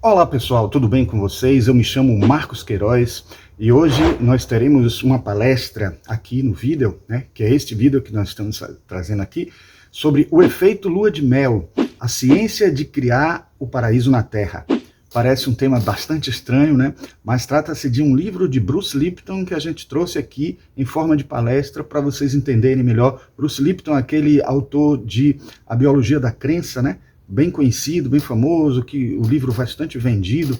Olá pessoal, tudo bem com vocês? Eu me chamo Marcos Queiroz e hoje nós teremos uma palestra aqui no vídeo, que é este vídeo que nós estamos trazendo aqui, sobre o efeito lua de mel, a ciência de criar o paraíso na Terra. Parece um tema bastante estranho, mas trata-se de um livro de Bruce Lipton que a gente trouxe aqui em forma de palestra para vocês entenderem melhor. Bruce Lipton é aquele autor de A Biologia da Crença, bem conhecido, bem famoso, que o livro bastante vendido.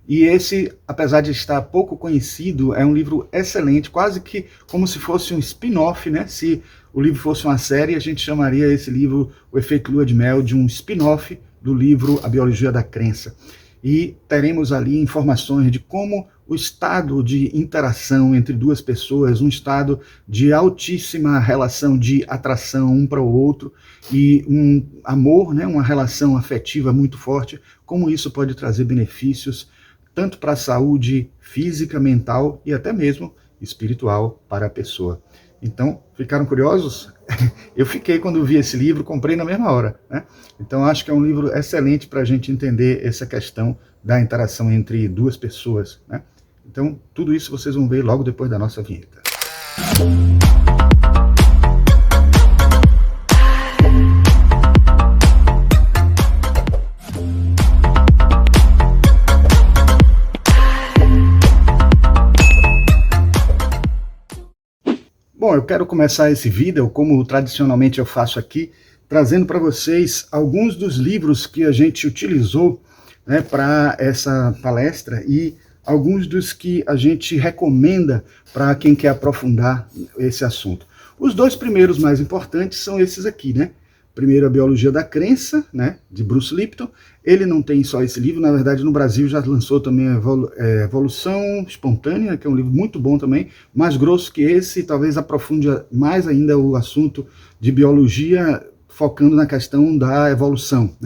E esse, apesar de estar pouco conhecido, é um livro excelente, quase que como se fosse um spin-off, Se o livro fosse uma série, a gente chamaria esse livro, O Efeito Lua de Mel, de um spin-off do livro A Biologia da Crença. E teremos ali informações de como o estado de interação entre duas pessoas, um estado de altíssima relação de atração um para o outro e um amor, uma relação afetiva muito forte, como isso pode trazer benefícios tanto para a saúde física, mental e até mesmo espiritual para a pessoa. Então, ficaram curiosos? Eu fiquei quando vi esse livro, comprei na mesma hora. Então, acho que é um livro excelente para a gente entender essa questão da interação entre duas pessoas. Então, tudo isso vocês vão ver logo depois da nossa vinheta. Bom, eu quero começar esse vídeo, como tradicionalmente eu faço aqui, trazendo para vocês alguns dos livros que a gente utilizou para essa palestra e alguns dos que a gente recomenda para quem quer aprofundar esse assunto. Os dois primeiros mais importantes são esses aqui, Primeiro, A Biologia da Crença, de Bruce Lipton. Ele não tem só esse livro, na verdade no Brasil já lançou também a Evolução Espontânea, que é um livro muito bom também, mais grosso que esse, talvez aprofunde mais ainda o assunto de biologia, focando na questão da evolução.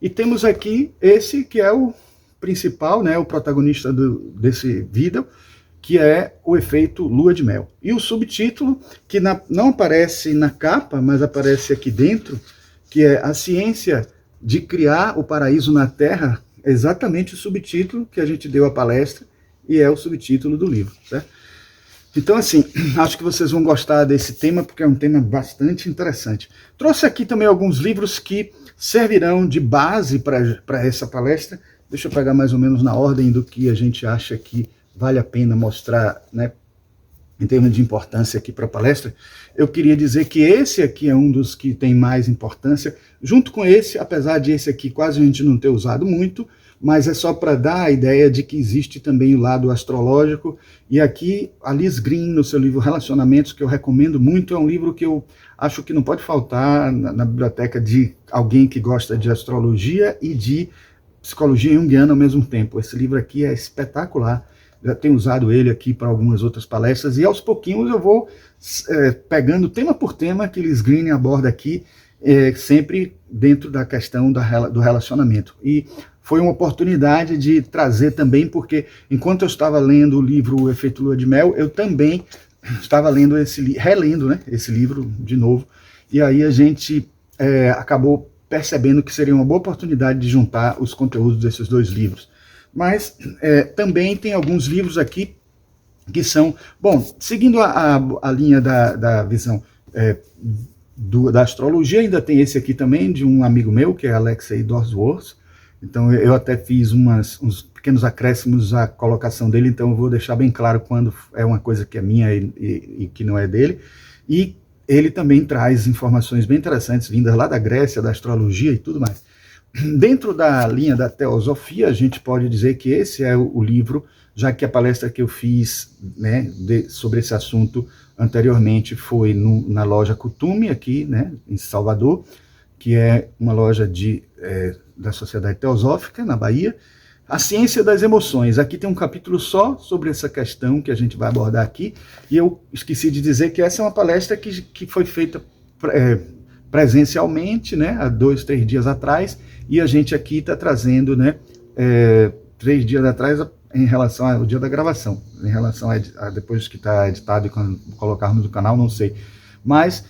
E temos aqui esse que é o principal, o protagonista desse vídeo, que é o efeito lua de mel. E o subtítulo, que não aparece na capa, mas aparece aqui dentro, que é A Ciência de Criar o Paraíso na Terra, exatamente o subtítulo que a gente deu à palestra, e é o subtítulo do livro, certo? Então, assim, acho que vocês vão gostar desse tema, porque é um tema bastante interessante. Trouxe aqui também alguns livros que servirão de base para essa palestra. Deixa eu pegar mais ou menos na ordem do que a gente acha que vale a pena mostrar, em termos de importância aqui para a palestra. Eu queria dizer que esse aqui é um dos que tem mais importância, junto com esse, apesar de esse aqui quase a gente não ter usado muito, mas é só para dar a ideia de que existe também o lado astrológico. E aqui, a Liz Green, no seu livro Relacionamentos, que eu recomendo muito, é um livro que eu acho que não pode faltar na biblioteca de alguém que gosta de astrologia e de psicologia junguiana ao mesmo tempo. Esse livro aqui é espetacular. Já tenho usado ele aqui para algumas outras palestras, e aos pouquinhos eu vou pegando tema por tema que Liz Green aborda aqui, sempre dentro da questão do relacionamento. E foi uma oportunidade de trazer também, porque enquanto eu estava lendo o livro O Efeito Lua de Mel, eu também estava relendo esse livro de novo, e aí a gente acabou percebendo que seria uma boa oportunidade de juntar os conteúdos desses dois livros. Mas também tem alguns livros aqui que são... Bom, seguindo a linha da visão da astrologia, ainda tem esse aqui também, de um amigo meu, que é Alexei Dorsworth. Então eu até fiz uns pequenos acréscimos à colocação dele, então eu vou deixar bem claro quando é uma coisa que é minha e que não é dele. E ele também traz informações bem interessantes, vindas lá da Grécia, da astrologia e tudo mais. Dentro da linha da teosofia, a gente pode dizer que esse é o livro, já que a palestra que eu fiz sobre esse assunto anteriormente foi na loja Kutume, aqui em Salvador, que é uma loja da Sociedade Teosófica, na Bahia. A Ciência das Emoções. Aqui tem um capítulo só sobre essa questão que a gente vai abordar aqui, e eu esqueci de dizer que essa é uma palestra que foi feita presencialmente, há 2, 3 dias atrás, e a gente aqui está trazendo 3 dias atrás em relação ao dia da gravação, em relação a depois que está editado e quando colocarmos no canal, não sei. Mas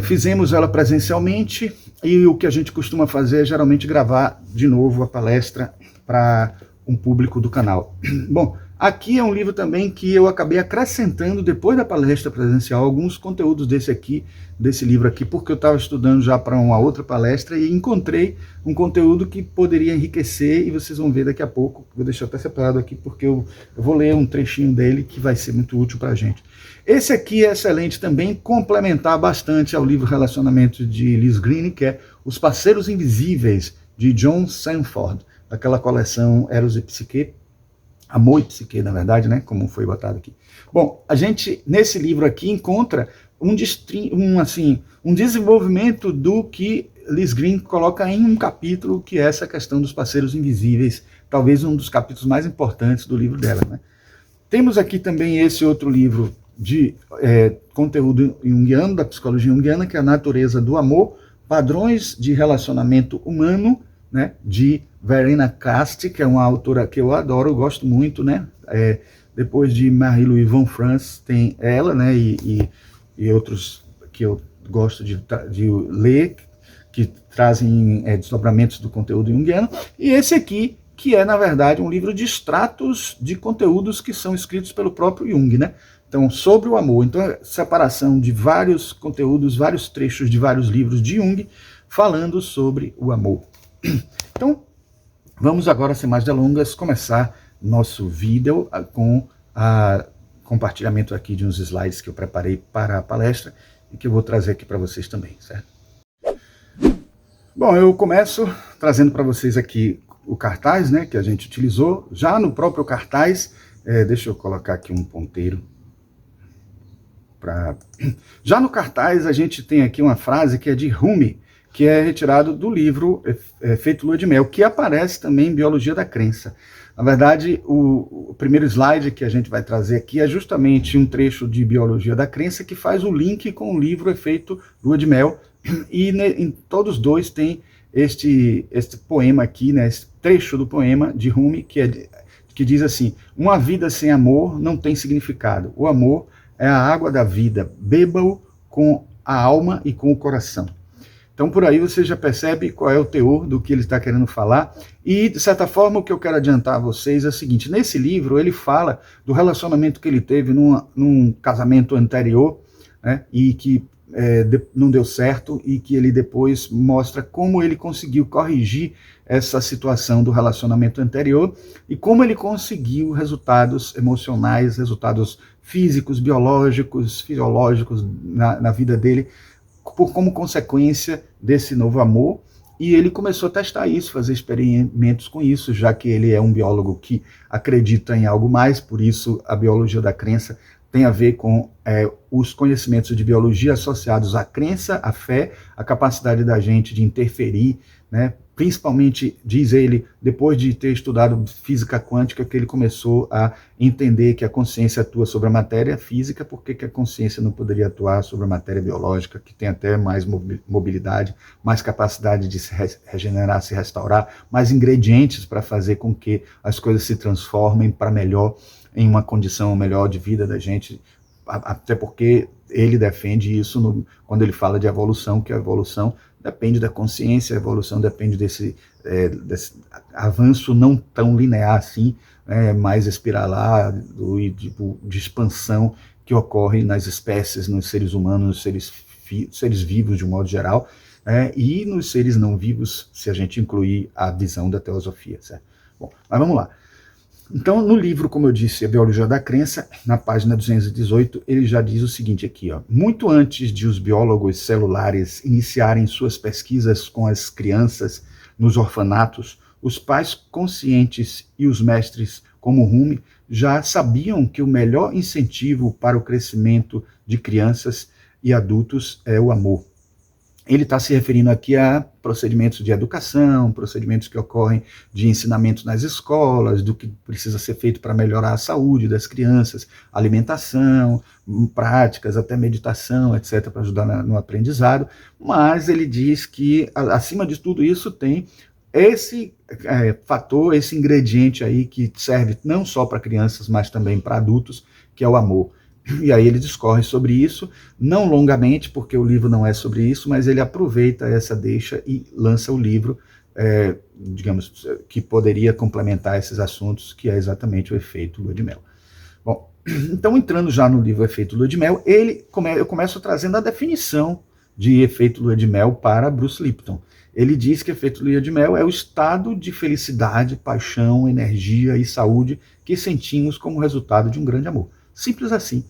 fizemos ela presencialmente, e o que a gente costuma fazer é geralmente gravar de novo a palestra para um público do canal. Bom, aqui é um livro também que eu acabei acrescentando, depois da palestra presencial, alguns conteúdos desse livro aqui, porque eu estava estudando já para uma outra palestra e encontrei um conteúdo que poderia enriquecer, e vocês vão ver daqui a pouco. Vou deixar até separado aqui, porque eu vou ler um trechinho dele que vai ser muito útil para a gente. Esse aqui é excelente também, complementar bastante ao livro Relacionamento de Liz Green, que é Os Parceiros Invisíveis, de John Sanford, daquela coleção Eros e Psique, Amor e Psique, na verdade, né, como foi botado aqui. Bom, a gente, nesse livro aqui, encontra um desenvolvimento do que Liz Green coloca em um capítulo, que é essa questão dos parceiros invisíveis, talvez um dos capítulos mais importantes do livro dela, né? Temos aqui também esse outro livro de conteúdo junguiano, da psicologia junguiana, que é A Natureza do Amor, Padrões de Relacionamento Humano, né, de Verena Casti, que é uma autora que eu adoro, gosto muito, né? Depois de Marie-Louise von Franz, tem ela, né, e outros que eu gosto de ler, que trazem desdobramentos do conteúdo junguiano. E esse aqui, que é, na verdade, um livro de extratos de conteúdos que são escritos pelo próprio Jung, né? Então, sobre o amor. Então, é separação de vários conteúdos, vários trechos de vários livros de Jung, falando sobre o amor. Então, vamos agora, sem mais delongas, começar nosso vídeo com o compartilhamento aqui de uns slides que eu preparei para a palestra e que eu vou trazer aqui para vocês também, certo? Bom, eu começo trazendo para vocês aqui o cartaz, né, que a gente utilizou. Já no próprio cartaz, deixa eu colocar aqui um ponteiro. Já no cartaz, a gente tem aqui uma frase que é de Rumi, que é retirado do livro Efeito Lua de Mel, que aparece também em Biologia da Crença. Na verdade, o primeiro slide que a gente vai trazer aqui é justamente um trecho de Biologia da Crença que faz o link com o livro Efeito Lua de Mel, e em todos dois tem este poema aqui, né, esse trecho do poema de Rumi, que diz assim: uma vida sem amor não tem significado. O amor é a água da vida, beba-o com a alma e com o coração. Então, por aí você já percebe qual é o teor do que ele está querendo falar. E, de certa forma, o que eu quero adiantar a vocês é o seguinte: nesse livro ele fala do relacionamento que ele teve num casamento anterior, né, e que não deu certo, e que ele depois mostra como ele conseguiu corrigir essa situação do relacionamento anterior e como ele conseguiu resultados emocionais, resultados físicos, biológicos, fisiológicos na vida dele, como consequência desse novo amor. E ele começou a testar isso, fazer experimentos com isso, já que ele é um biólogo que acredita em algo mais. Por isso a Biologia da Crença tem a ver com os conhecimentos de biologia associados à crença, à fé, a capacidade da gente de interferir, né? Principalmente, diz ele, depois de ter estudado física quântica, que ele começou a entender que a consciência atua sobre a matéria física. Por que a consciência não poderia atuar sobre a matéria biológica, que tem até mais mobilidade, mais capacidade de se regenerar, se restaurar, mais ingredientes para fazer com que as coisas se transformem para melhor, em uma condição melhor de vida da gente, até porque ele defende isso quando ele fala de evolução, que a evolução depende da consciência, a evolução depende desse avanço não tão linear assim, mais espiralado e de expansão que ocorre nas espécies, nos seres humanos, nos seres vivos de um modo geral, e nos seres não vivos, se a gente incluir a visão da teosofia, certo? Bom, mas vamos lá. Então, no livro, como eu disse, A Biologia da Crença, na página 218, ele já diz o seguinte aqui, ó: muito antes de os biólogos celulares iniciarem suas pesquisas com as crianças nos orfanatos, os pais conscientes e os mestres, como Rumi, já sabiam que o melhor incentivo para o crescimento de crianças e adultos é o amor. Ele está se referindo aqui a procedimentos de educação, procedimentos que ocorrem de ensinamento nas escolas, do que precisa ser feito para melhorar a saúde das crianças, alimentação, práticas, até meditação, etc., para ajudar no aprendizado. Mas ele diz que, acima de tudo isso, tem esse fator, esse ingrediente aí que serve não só para crianças, mas também para adultos, que é o amor. E aí ele discorre sobre isso, não longamente, porque o livro não é sobre isso, mas ele aproveita essa deixa e lança o livro digamos, que poderia complementar esses assuntos, que é exatamente o efeito lua de mel. Bom, então entrando já no livro Efeito Lua de Mel, eu começo trazendo a definição de efeito lua de mel para Bruce Lipton. Ele diz que efeito lua de mel é o estado de felicidade, paixão, energia e saúde que sentimos como resultado de um grande amor. Simples assim.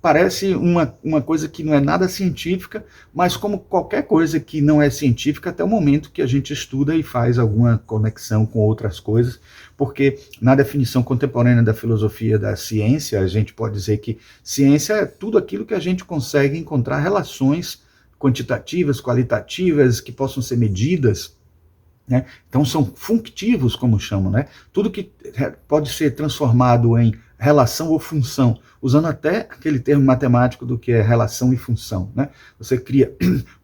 Parece uma coisa que não é nada científica, mas como qualquer coisa que não é científica até o momento que a gente estuda e faz alguma conexão com outras coisas, porque na definição contemporânea da filosofia da ciência, a gente pode dizer que ciência é tudo aquilo que a gente consegue encontrar relações quantitativas, qualitativas, que possam ser medidas, né? Então são functivos, como chamam, né? Tudo que pode ser transformado em relação ou função, usando até aquele termo matemático do que é relação e função, né? Você cria,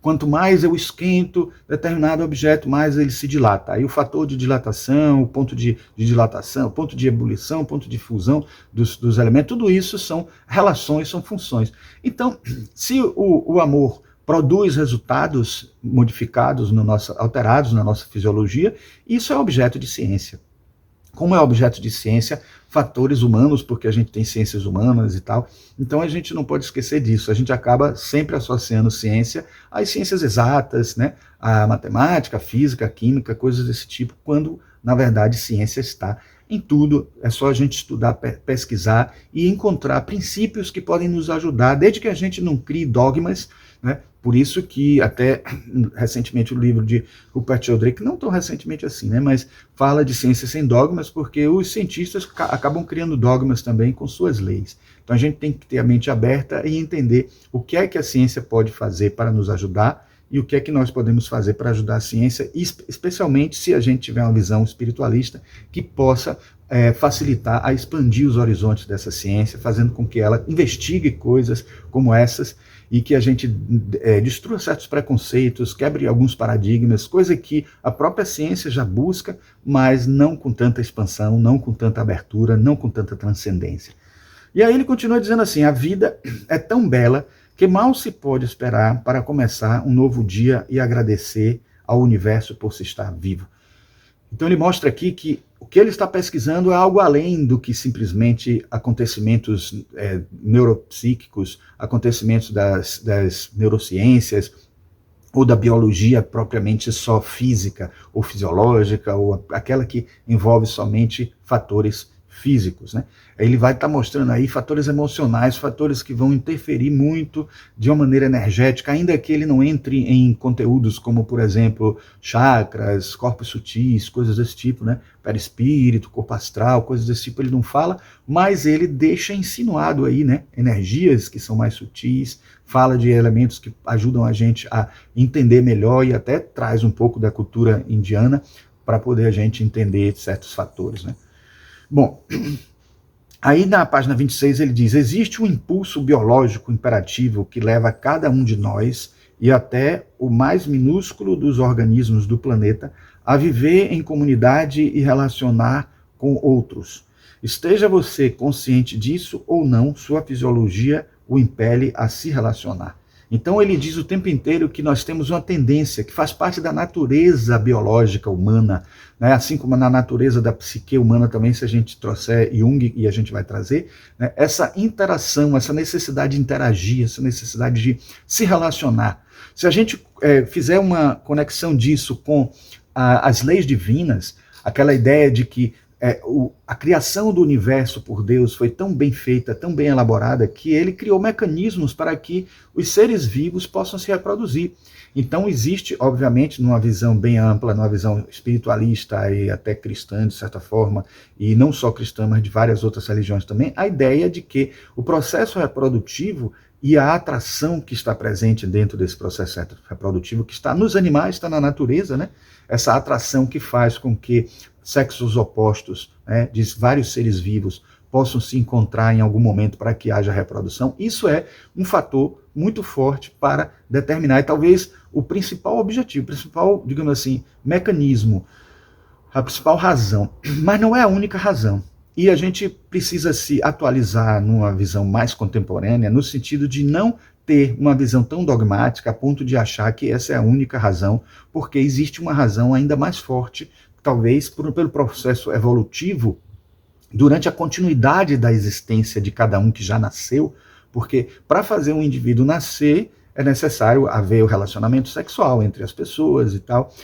quanto mais eu esquento determinado objeto, mais ele se dilata. Aí o fator de dilatação, o ponto de dilatação, o ponto de ebulição, o ponto de fusão dos elementos, tudo isso são relações, são funções. Então, se o amor produz resultados modificados, alterados na nossa fisiologia, isso é objeto de ciência. Como é objeto de ciência, fatores humanos, porque a gente tem ciências humanas e tal, então a gente não pode esquecer disso, a gente acaba sempre associando ciência às ciências exatas, né? A matemática, a física, a química, coisas desse tipo, quando na verdade ciência está em tudo, é só a gente estudar, pesquisar e encontrar princípios que podem nos ajudar, desde que a gente não crie dogmas, né? Por isso que até recentemente o livro de Rupert Sheldrake, não tão recentemente assim, né, mas fala de ciência sem dogmas, porque os cientistas acabam criando dogmas também com suas leis. Então a gente tem que ter a mente aberta e entender o que é que a ciência pode fazer para nos ajudar e o que é que nós podemos fazer para ajudar a ciência, especialmente se a gente tiver uma visão espiritualista que possa facilitar a expandir os horizontes dessa ciência, fazendo com que ela investigue coisas como essas e que a gente destrua certos preconceitos, quebre alguns paradigmas, coisa que a própria ciência já busca, mas não com tanta expansão, não com tanta abertura, não com tanta transcendência. E aí ele continua dizendo assim, a vida é tão bela que mal se pode esperar para começar um novo dia e agradecer ao universo por se estar vivo. Então ele mostra aqui que o que ele está pesquisando é algo além do que simplesmente acontecimentos neuropsíquicos, acontecimentos das neurociências, ou da biologia propriamente só física ou fisiológica, ou aquela que envolve somente fatores físicos, né? Ele vai estar mostrando aí fatores emocionais, fatores que vão interferir muito de uma maneira energética, ainda que ele não entre em conteúdos como, por exemplo, chakras, corpos sutis, coisas desse tipo, né? Perispírito, corpo astral, coisas desse tipo, ele não fala, mas ele deixa insinuado aí, né? Energias que são mais sutis, fala de elementos que ajudam a gente a entender melhor e até traz um pouco da cultura indiana para poder a gente entender certos fatores, né? Bom, aí na página 26 ele diz, existe um impulso biológico imperativo que leva cada um de nós e até o mais minúsculo dos organismos do planeta a viver em comunidade e relacionar com outros. Esteja você consciente disso ou não, sua fisiologia o impele a se relacionar. Então ele diz o tempo inteiro que nós temos uma tendência que faz parte da natureza biológica humana, né? Assim como na natureza da psique humana também, se a gente trouxer Jung, e a gente vai trazer, né? Essa interação, essa necessidade de interagir, essa necessidade de se relacionar. Se a gente fizer uma conexão disso com as leis divinas, aquela ideia de que a criação do universo por Deus foi tão bem feita, tão bem elaborada, que ele criou mecanismos para que os seres vivos possam se reproduzir. Então existe, obviamente, numa visão bem ampla, numa visão espiritualista e até cristã, de certa forma, e não só cristã, mas de várias outras religiões também, a ideia de que o processo reprodutivo e a atração que está presente dentro desse processo reprodutivo, que está nos animais, está na natureza, né? Essa atração que faz com que sexos opostos, né, de vários seres vivos possam se encontrar em algum momento para que haja reprodução, isso é um fator muito forte para determinar, e talvez o principal objetivo, o principal, digamos assim, mecanismo, a principal razão, mas não é a única razão. E a gente precisa se atualizar numa visão mais contemporânea, no sentido de não ter uma visão tão dogmática a ponto de achar que essa é a única razão, porque existe uma razão ainda mais forte, talvez pelo processo evolutivo, durante a continuidade da existência de cada um que já nasceu, porque para fazer um indivíduo nascer, é necessário haver o relacionamento sexual entre as pessoas e tal,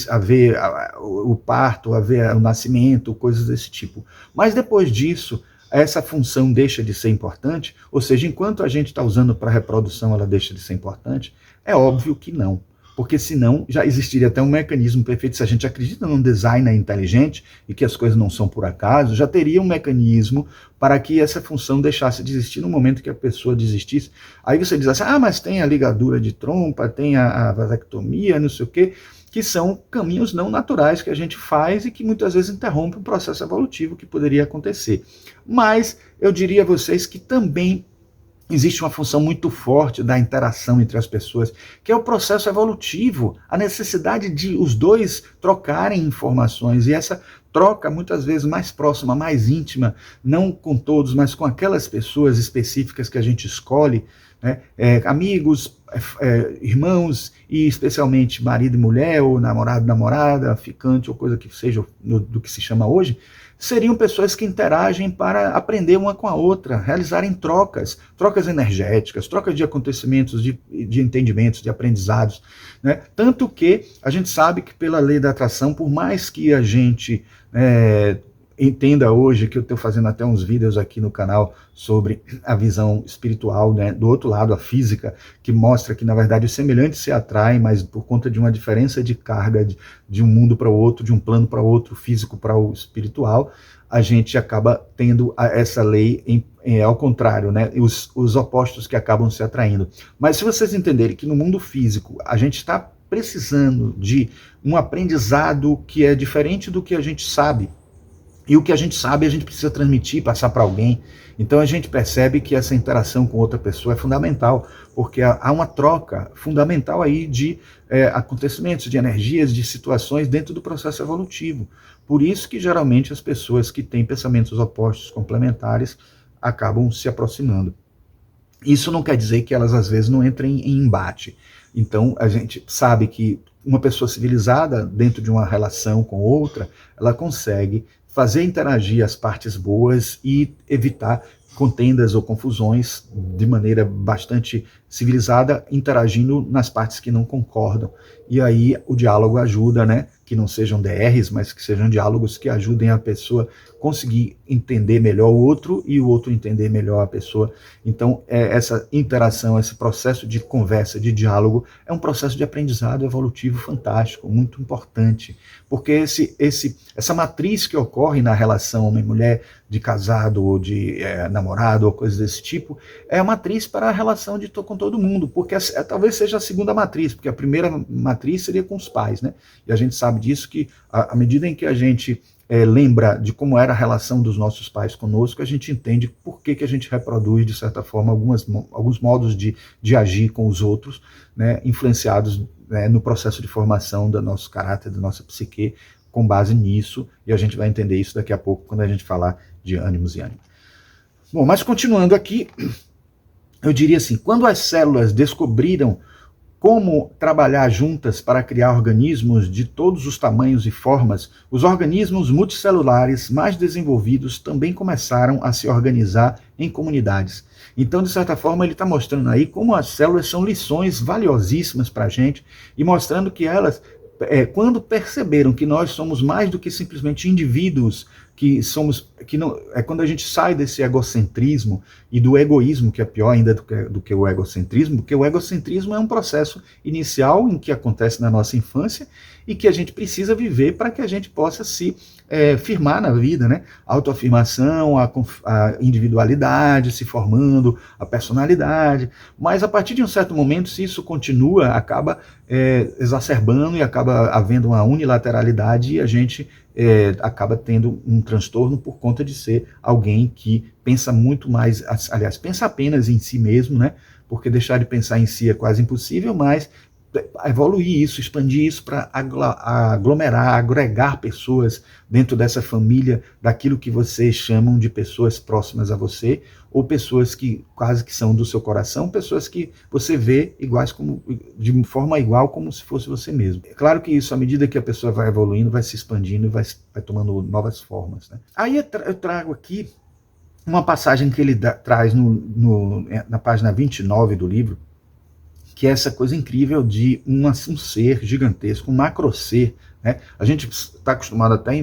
haver o parto, haver o nascimento, coisas desse tipo. Mas depois disso, essa função deixa de ser importante, ou seja, enquanto a gente está usando para reprodução, ela deixa de ser importante? É óbvio que não. Porque senão já existiria até um mecanismo perfeito. Se a gente acredita num designer inteligente e que as coisas não são por acaso, já teria um mecanismo para que essa função deixasse de existir no momento que a pessoa desistisse. Aí você diz assim, mas tem a ligadura de trompa, tem a vasectomia, não sei o quê, que são caminhos não naturais que a gente faz e que muitas vezes interrompem o processo evolutivo que poderia acontecer. Mas eu diria a vocês que também existe uma função muito forte da interação entre as pessoas, que é o processo evolutivo, a necessidade de os dois trocarem informações, e essa troca muitas vezes mais próxima, mais íntima, não com todos, mas com aquelas pessoas específicas que a gente escolhe, né? Amigos, irmãos, e especialmente marido e mulher, ou namorado, namorada, ficante, ou coisa que seja do que se chama hoje, seriam pessoas que interagem para aprender uma com a outra, realizarem trocas energéticas, trocas de acontecimentos, de entendimentos, de aprendizados, né? Tanto que a gente sabe que pela lei da atração, por mais que a gente entenda hoje, que eu estou fazendo até uns vídeos aqui no canal sobre a visão espiritual, né, do outro lado, a física, que mostra que, na verdade, os semelhantes se atraem, mas por conta de uma diferença de carga de um mundo para o outro, de um plano para o outro, físico para o espiritual, a gente acaba tendo essa lei ao contrário, né, os opostos que acabam se atraindo. Mas se vocês entenderem que no mundo físico a gente está precisando de um aprendizado que é diferente do que a gente sabe, e o que a gente sabe a gente precisa transmitir, passar para alguém. Então a gente percebe que essa interação com outra pessoa é fundamental, porque há uma troca fundamental aí de acontecimentos, de energias, de situações dentro do processo evolutivo. Por isso que geralmente as pessoas que têm pensamentos opostos, complementares, acabam se aproximando. Isso não quer dizer que elas às vezes não entrem em embate. Então a gente sabe que uma pessoa civilizada, dentro de uma relação com outra, ela consegue fazer interagir as partes boas e evitar contendas ou confusões de maneira bastante civilizada, interagindo nas partes que não concordam. E aí o diálogo ajuda, né? Que não sejam DRs, mas que sejam diálogos que ajudem a pessoa conseguir entender melhor o outro e o outro entender melhor a pessoa. Então, essa interação, esse processo de conversa, de diálogo, é um processo de aprendizado evolutivo fantástico, muito importante, porque essa matriz que ocorre na relação homem-mulher, de casado ou de namorado ou coisas desse tipo, é a matriz para a relação com todo mundo, porque talvez seja a segunda matriz, porque a primeira matriz seria com os pais, né? E a gente sabe disso que, à medida em que a gente lembra de como era a relação dos nossos pais conosco, a gente entende por que a gente reproduz, de certa forma, alguns modos de agir com os outros, né, influenciados, né, no processo de formação do nosso caráter, da nossa psique, com base nisso, e a gente vai entender isso daqui a pouco, quando a gente falar de ânimos e ânimo. Bom, mas continuando aqui, eu diria assim, quando as células descobriram como trabalhar juntas para criar organismos de todos os tamanhos e formas, os organismos multicelulares mais desenvolvidos também começaram a se organizar em comunidades. Então, de certa forma, ele está mostrando aí como as células são lições valiosíssimas para a gente e mostrando que elas, quando perceberam que nós somos mais do que simplesmente indivíduos, quando a gente sai desse egocentrismo e do egoísmo, que é pior ainda do que o egocentrismo, porque o egocentrismo é um processo inicial em que acontece na nossa infância e que a gente precisa viver para que a gente possa se firmar na vida, né? A autoafirmação, a individualidade se formando, a personalidade. Mas a partir de um certo momento, se isso continua, acaba exacerbando e acaba havendo uma unilateralidade e a gente acaba tendo um transtorno por conta de ser alguém que pensa muito mais, aliás, pensa apenas em si mesmo, né? Porque deixar de pensar em si é quase impossível, mas evoluir isso, expandir isso para aglomerar, agregar pessoas dentro dessa família, daquilo que vocês chamam de pessoas próximas a você, ou pessoas que quase que são do seu coração, pessoas que você vê iguais como, de forma igual como se fosse você mesmo. É claro que isso, à medida que a pessoa vai evoluindo, vai se expandindo e vai tomando novas formas, né? Aí eu trago aqui uma passagem que ele traz na página 29 do livro, que é essa coisa incrível de um ser gigantesco, um macro ser, né? A gente está acostumado até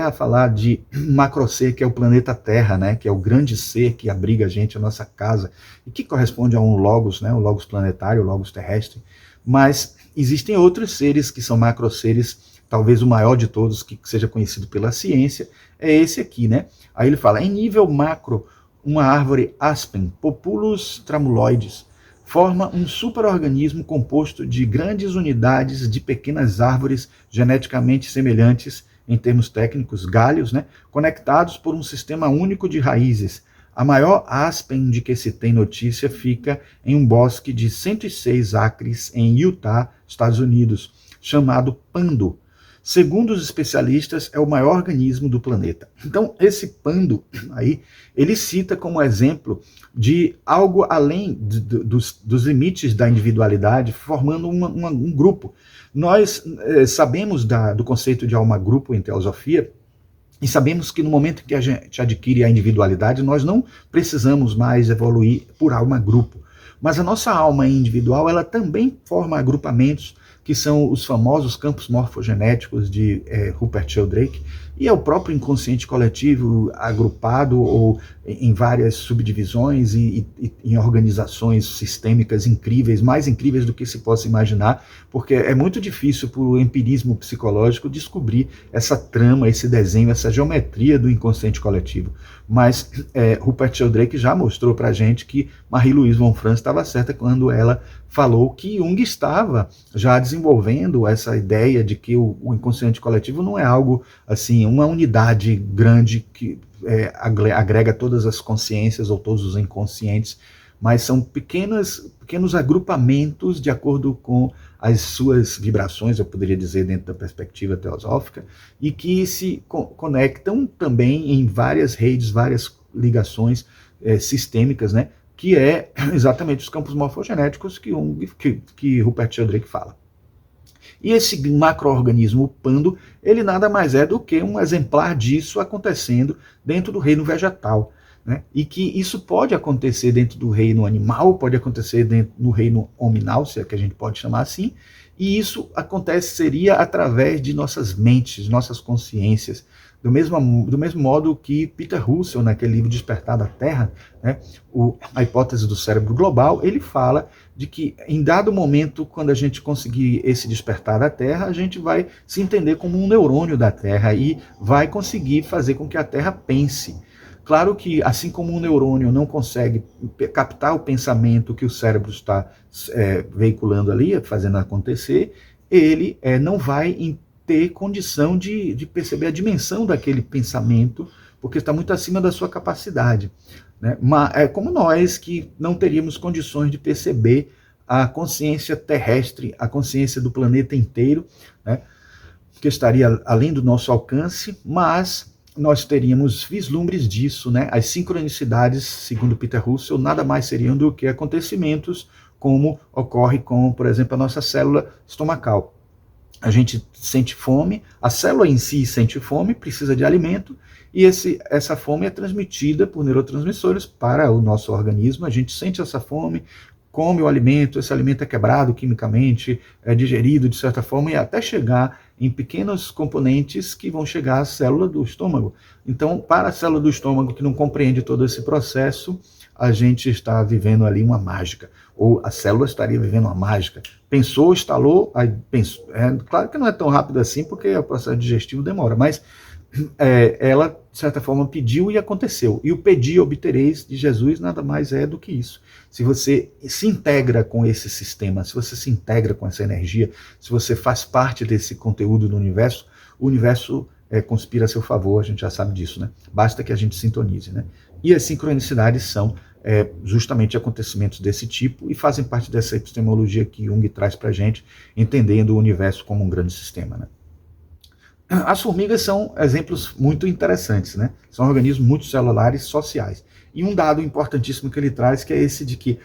a falar de macro ser, que é o planeta Terra, né? Que é o grande ser que abriga a gente, a nossa casa, e que corresponde a um logos, né? O logos planetário, o logos terrestre. Mas existem outros seres que são macro seres, talvez o maior de todos, que seja conhecido pela ciência, é esse aqui, né? Aí ele fala, em nível macro, uma árvore aspen, Populus tramuloides, forma um superorganismo composto de grandes unidades de pequenas árvores geneticamente semelhantes, em termos técnicos, galhos, né, conectados por um sistema único de raízes. A maior aspen de que se tem notícia fica em um bosque de 106 acres em Utah, Estados Unidos, chamado pando. Segundo os especialistas, é o maior organismo do planeta. Então, esse pando aí, ele cita como exemplo de algo além dos limites da individualidade, formando um grupo. Nós sabemos do conceito de alma-grupo em teosofia, e sabemos que no momento que a gente adquire a individualidade, nós não precisamos mais evoluir por alma-grupo. Mas a nossa alma individual, ela também forma agrupamentos, que são os famosos campos morfogenéticos de Rupert Sheldrake, e é o próprio inconsciente coletivo agrupado ou em várias subdivisões e em organizações sistêmicas incríveis, mais incríveis do que se possa imaginar, porque é muito difícil para o empirismo psicológico descobrir essa trama, esse desenho, essa geometria do inconsciente coletivo. Mas Rupert Sheldrake já mostrou para a gente que Marie-Louise von Franz estava certa quando ela falou que Jung estava já desenvolvendo essa ideia de que o inconsciente coletivo não é algo assim, uma unidade grande que agrega todas as consciências ou todos os inconscientes, mas são pequenos agrupamentos de acordo com as suas vibrações, eu poderia dizer, dentro da perspectiva teosófica, e que se conectam também em várias redes, várias ligações sistêmicas, né? Que é exatamente os campos morfogenéticos que Rupert Sheldrake fala. E esse macro-organismo, o pando, ele nada mais é do que um exemplar disso acontecendo dentro do reino vegetal, né? E que isso pode acontecer dentro do reino animal, pode acontecer no reino hominal, se é que a gente pode chamar assim, e isso seria através de nossas mentes, nossas consciências, do mesmo modo que Peter Russell, naquele livro Despertar da Terra, né, a hipótese do cérebro global, ele fala de que em dado momento, quando a gente conseguir esse despertar da Terra, a gente vai se entender como um neurônio da Terra e vai conseguir fazer com que a Terra pense. Claro que, assim como um neurônio não consegue captar o pensamento que o cérebro está veiculando ali, fazendo acontecer, ele não vai ter condição de perceber a dimensão daquele pensamento, porque está muito acima da sua capacidade, né? Mas é como nós que não teríamos condições de perceber a consciência terrestre, a consciência do planeta inteiro, né? Que estaria além do nosso alcance, mas nós teríamos vislumbres disso, né? As sincronicidades, segundo Peter Russell, nada mais seriam do que acontecimentos como ocorre com, por exemplo, a nossa célula estomacal. A gente sente fome, a célula em si sente fome, precisa de alimento, e essa fome é transmitida por neurotransmissores para o nosso organismo. A gente sente essa fome, come o alimento, esse alimento é quebrado quimicamente, é digerido de certa forma, e até chegar em pequenos componentes que vão chegar à célula do estômago. Então, para a célula do estômago que não compreende todo esse processo, a gente está vivendo ali uma mágica, ou a célula estaria vivendo uma mágica. Pensou, instalou, aí pensou. Claro que não é tão rápido assim, porque o processo digestivo demora, mas ela, de certa forma, pediu e aconteceu. E o pedir obtereis de Jesus nada mais é do que isso. Se você se integra com esse sistema, se você se integra com essa energia, se você faz parte desse conteúdo do universo, o universo conspira a seu favor, a gente já sabe disso, né? Basta que a gente sintonize, né? E as sincronicidades são justamente acontecimentos desse tipo e fazem parte dessa epistemologia que Jung traz para a gente, entendendo o universo como um grande sistema, né? As formigas são exemplos muito interessantes, né? São organismos multicelulares sociais. E um dado importantíssimo que ele traz, que é esse de que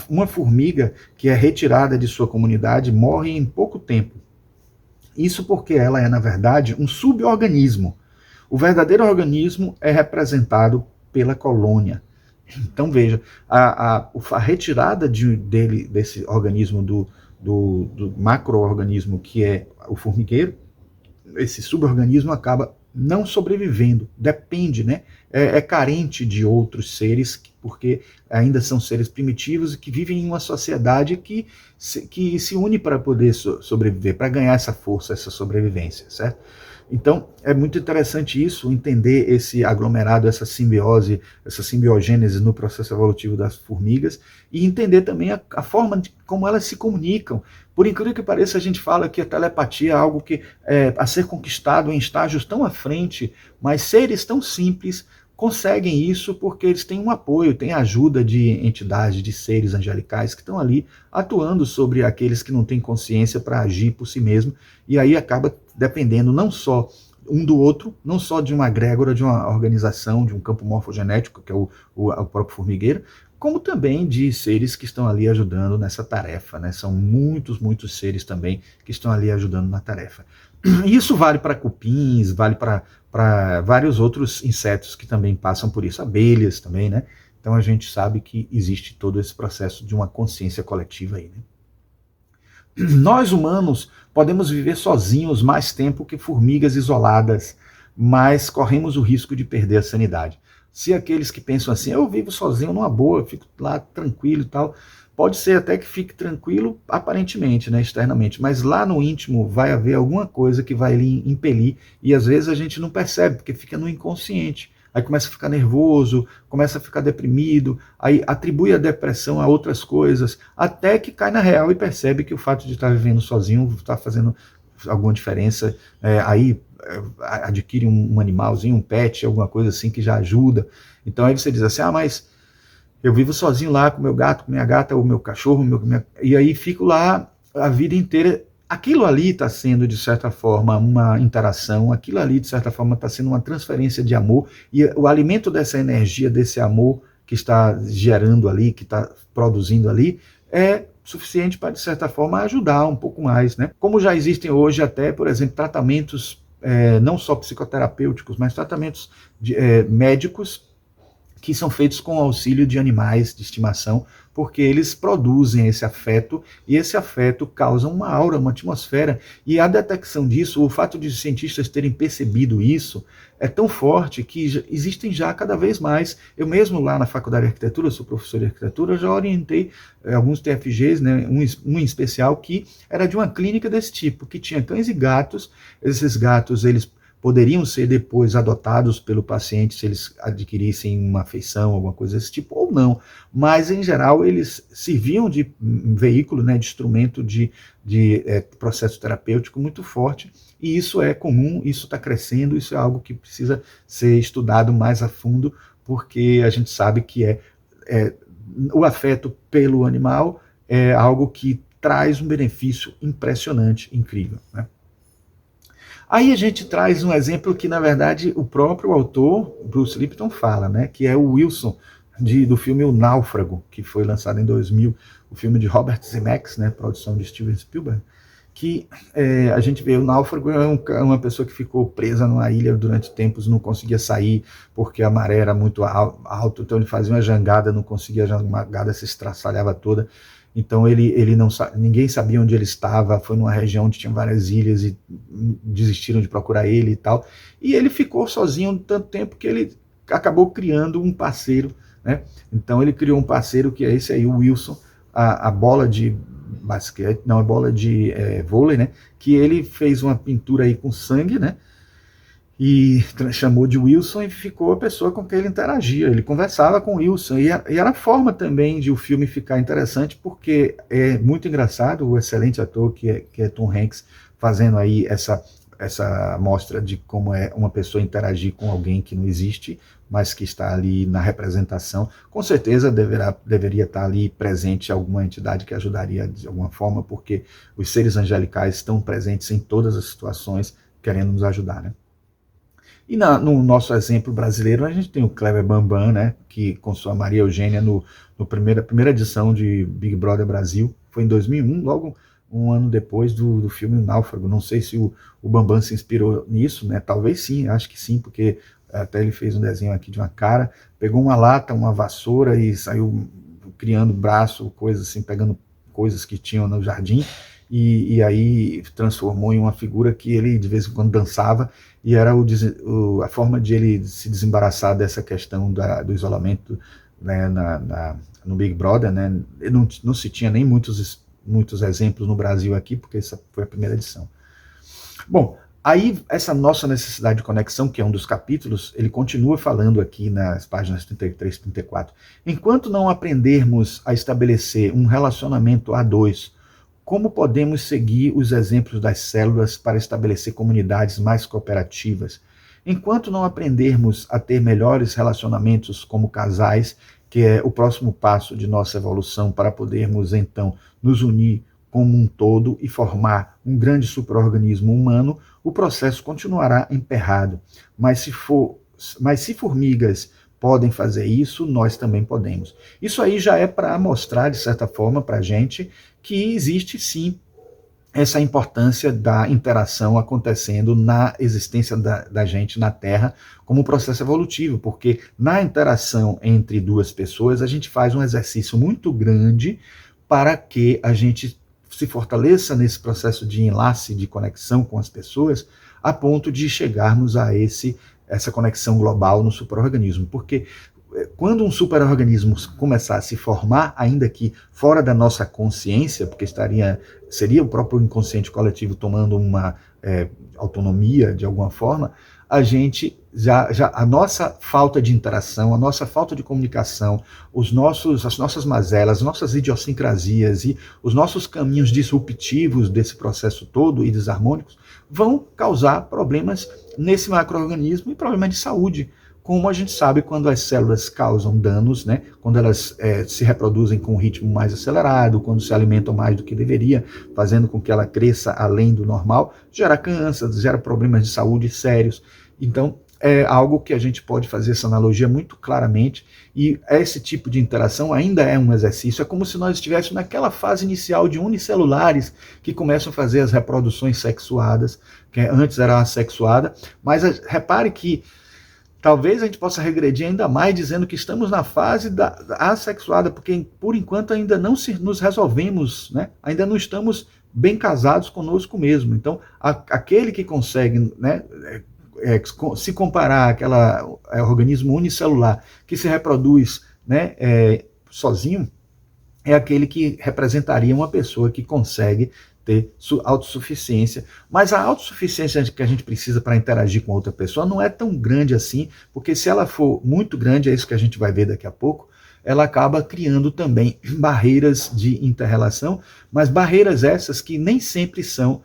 uma formiga que é retirada de sua comunidade morre em pouco tempo. Isso porque ela é, na verdade, um suborganismo. O verdadeiro organismo é representado pela colônia. Então, veja, a retirada desse organismo do macro-organismo que é o formigueiro, esse suborganismo acaba não sobrevivendo, depende, né? É carente de outros seres, porque ainda são seres primitivos e que vivem em uma sociedade que se une para poder sobreviver, para ganhar essa força, essa sobrevivência, certo? Então, é muito interessante isso, entender esse aglomerado, essa simbiose, essa simbiogênese no processo evolutivo das formigas e entender também a forma de como elas se comunicam. Por incrível que pareça, a gente fala que a telepatia é algo que a ser conquistado em estágios tão à frente, mas seres tão simples conseguem isso porque eles têm um apoio, têm ajuda de entidades, de seres angelicais que estão ali atuando sobre aqueles que não têm consciência para agir por si mesmo, e aí acaba dependendo não só um do outro, não só de uma egrégora, de uma organização, de um campo morfogenético, que é o próprio formigueiro, como também de seres que estão ali ajudando nessa tarefa, né? São muitos seres também que estão ali ajudando na tarefa. Isso vale para cupins, vale para vários outros insetos que também passam por isso, abelhas também, né? Então a gente sabe que existe todo esse processo de uma consciência coletiva aí, né? Nós humanos podemos viver sozinhos mais tempo que formigas isoladas, mas corremos o risco de perder a sanidade. Se aqueles que pensam assim, eu vivo sozinho numa boa, fico lá tranquilo e tal, pode ser até que fique tranquilo aparentemente, né, externamente, mas lá no íntimo vai haver alguma coisa que vai lhe impelir e às vezes a gente não percebe, porque fica no inconsciente. Aí começa a ficar nervoso, começa a ficar deprimido, aí atribui a depressão a outras coisas, até que cai na real e percebe que o fato de estar vivendo sozinho está fazendo alguma diferença, aí adquire um animalzinho, um pet, alguma coisa assim que já ajuda. Então aí você diz assim, mas eu vivo sozinho lá com meu gato, com minha gata, o meu cachorro, e aí fico lá a vida inteira. Aquilo ali está sendo, de certa forma, uma interação, aquilo ali, de certa forma, está sendo uma transferência de amor, e o alimento dessa energia, desse amor que está gerando ali, que está produzindo ali, é suficiente para, de certa forma, ajudar um pouco mais, né? Como já existem hoje até, por exemplo, tratamentos não só psicoterapêuticos, mas tratamentos médicos que são feitos com o auxílio de animais de estimação, porque eles produzem esse afeto, e esse afeto causa uma aura, uma atmosfera, e a detecção disso, o fato de os cientistas terem percebido isso, é tão forte que existem já cada vez mais. Eu mesmo lá na Faculdade de Arquitetura, sou professor de arquitetura, já orientei alguns TFGs, né, um em especial que era de uma clínica desse tipo, que tinha cães e gatos. Esses gatos, eles poderiam ser depois adotados pelo paciente se eles adquirissem uma afeição, alguma coisa desse tipo, ou não. Mas, em geral, eles serviam de veículo, né, de instrumento de processo terapêutico muito forte, e isso é comum, isso está crescendo, isso é algo que precisa ser estudado mais a fundo, porque a gente sabe que o afeto pelo animal é algo que traz um benefício impressionante, incrível, né? Aí a gente traz um exemplo que, na verdade, o próprio autor, Bruce Lipton, fala, né, que é o Wilson, do filme O Náufrago, que foi lançado em 2000, o filme de Robert Zemeckis, né, produção de Steven Spielberg, que a gente vê o náufrago é uma pessoa que ficou presa numa ilha durante tempos, não conseguia sair porque a maré era muito alta, então ele fazia uma jangada, não conseguia, a jangada se estraçalhava toda. Então ninguém sabia onde ele estava, foi numa região onde tinha várias ilhas e desistiram de procurar ele e tal. E ele ficou sozinho tanto tempo que ele acabou criando um parceiro, né? Então ele criou um parceiro que é esse aí, o Wilson, a bola de basquete, não, a bola de vôlei, né? Que ele fez uma pintura aí com sangue, né? E chamou de Wilson e ficou a pessoa com quem ele interagia. Ele conversava com o Wilson, e era a forma também de o filme ficar interessante, porque é muito engraçado o excelente ator que é Tom Hanks fazendo aí essa amostra de como é uma pessoa interagir com alguém que não existe, mas que está ali na representação. Com certeza deveria estar ali presente alguma entidade que ajudaria de alguma forma, porque os seres angelicais estão presentes em todas as situações, querendo nos ajudar, né? E no nosso exemplo brasileiro, a gente tem o Kleber Bambam, né, que com sua Maria Eugênia, no primeira edição de Big Brother Brasil, foi em 2001, logo um ano depois do filme Náufrago. Não sei se o Bambam se inspirou nisso, né? Talvez sim, acho que sim, porque até ele fez um desenho aqui de uma cara, pegou uma lata, uma vassoura e saiu criando braço, coisas assim, pegando coisas que tinham no jardim, e aí transformou em uma figura que ele de vez em quando dançava, e era a forma de ele se desembaraçar dessa questão do isolamento, né, no Big Brother, né? Não se tinha nem muitos exemplos no Brasil aqui, porque essa foi a primeira edição. Bom, aí essa nossa necessidade de conexão, que é um dos capítulos, ele continua falando aqui nas páginas 33 e 34. Enquanto não aprendermos a estabelecer um relacionamento a dois, como podemos seguir os exemplos das células para estabelecer comunidades mais cooperativas? Enquanto não aprendermos a ter melhores relacionamentos como casais, que é o próximo passo de nossa evolução para podermos então nos unir como um todo e formar um grande superorganismo humano, o processo continuará emperrado. Mas se formigas podem fazer isso, nós também podemos. Isso aí já é para mostrar, de certa forma, para a gente que existe sim essa importância da interação acontecendo na existência da gente na Terra como um processo evolutivo, porque na interação entre duas pessoas a gente faz um exercício muito grande para que a gente se fortaleça nesse processo de enlace, de conexão com as pessoas, a ponto de chegarmos a essa conexão global no superorganismo. Porque quando um superorganismo começar a se formar, ainda que fora da nossa consciência, porque seria o próprio inconsciente coletivo tomando uma autonomia de alguma forma, a gente a nossa falta de interação, a nossa falta de comunicação, as nossas mazelas, as nossas idiosincrasias e os nossos caminhos disruptivos desse processo todo e desarmônicos vão causar problemas nesse macro-organismo e problemas de saúde. Como a gente sabe, quando as células causam danos, né, quando elas se reproduzem com um ritmo mais acelerado, quando se alimentam mais do que deveria, fazendo com que ela cresça além do normal, gera câncer, gera problemas de saúde sérios. Então, é algo que a gente pode fazer essa analogia muito claramente, e esse tipo de interação ainda é um exercício. É como se nós estivéssemos naquela fase inicial de unicelulares que começam a fazer as reproduções sexuadas, que antes era assexuada, mas repare que talvez a gente possa regredir ainda mais dizendo que estamos na fase da assexuada, porque por enquanto ainda não nos resolvemos, né? Ainda não estamos bem casados conosco mesmo. Então, aquele que consegue, né, se comparar àquele organismo unicelular que se reproduz, né, sozinho, é aquele que representaria uma pessoa que consegue ter autossuficiência, mas a autossuficiência que a gente precisa para interagir com outra pessoa não é tão grande assim, porque se ela for muito grande, é isso que a gente vai ver daqui a pouco, ela acaba criando também barreiras de inter-relação, mas barreiras essas que nem sempre são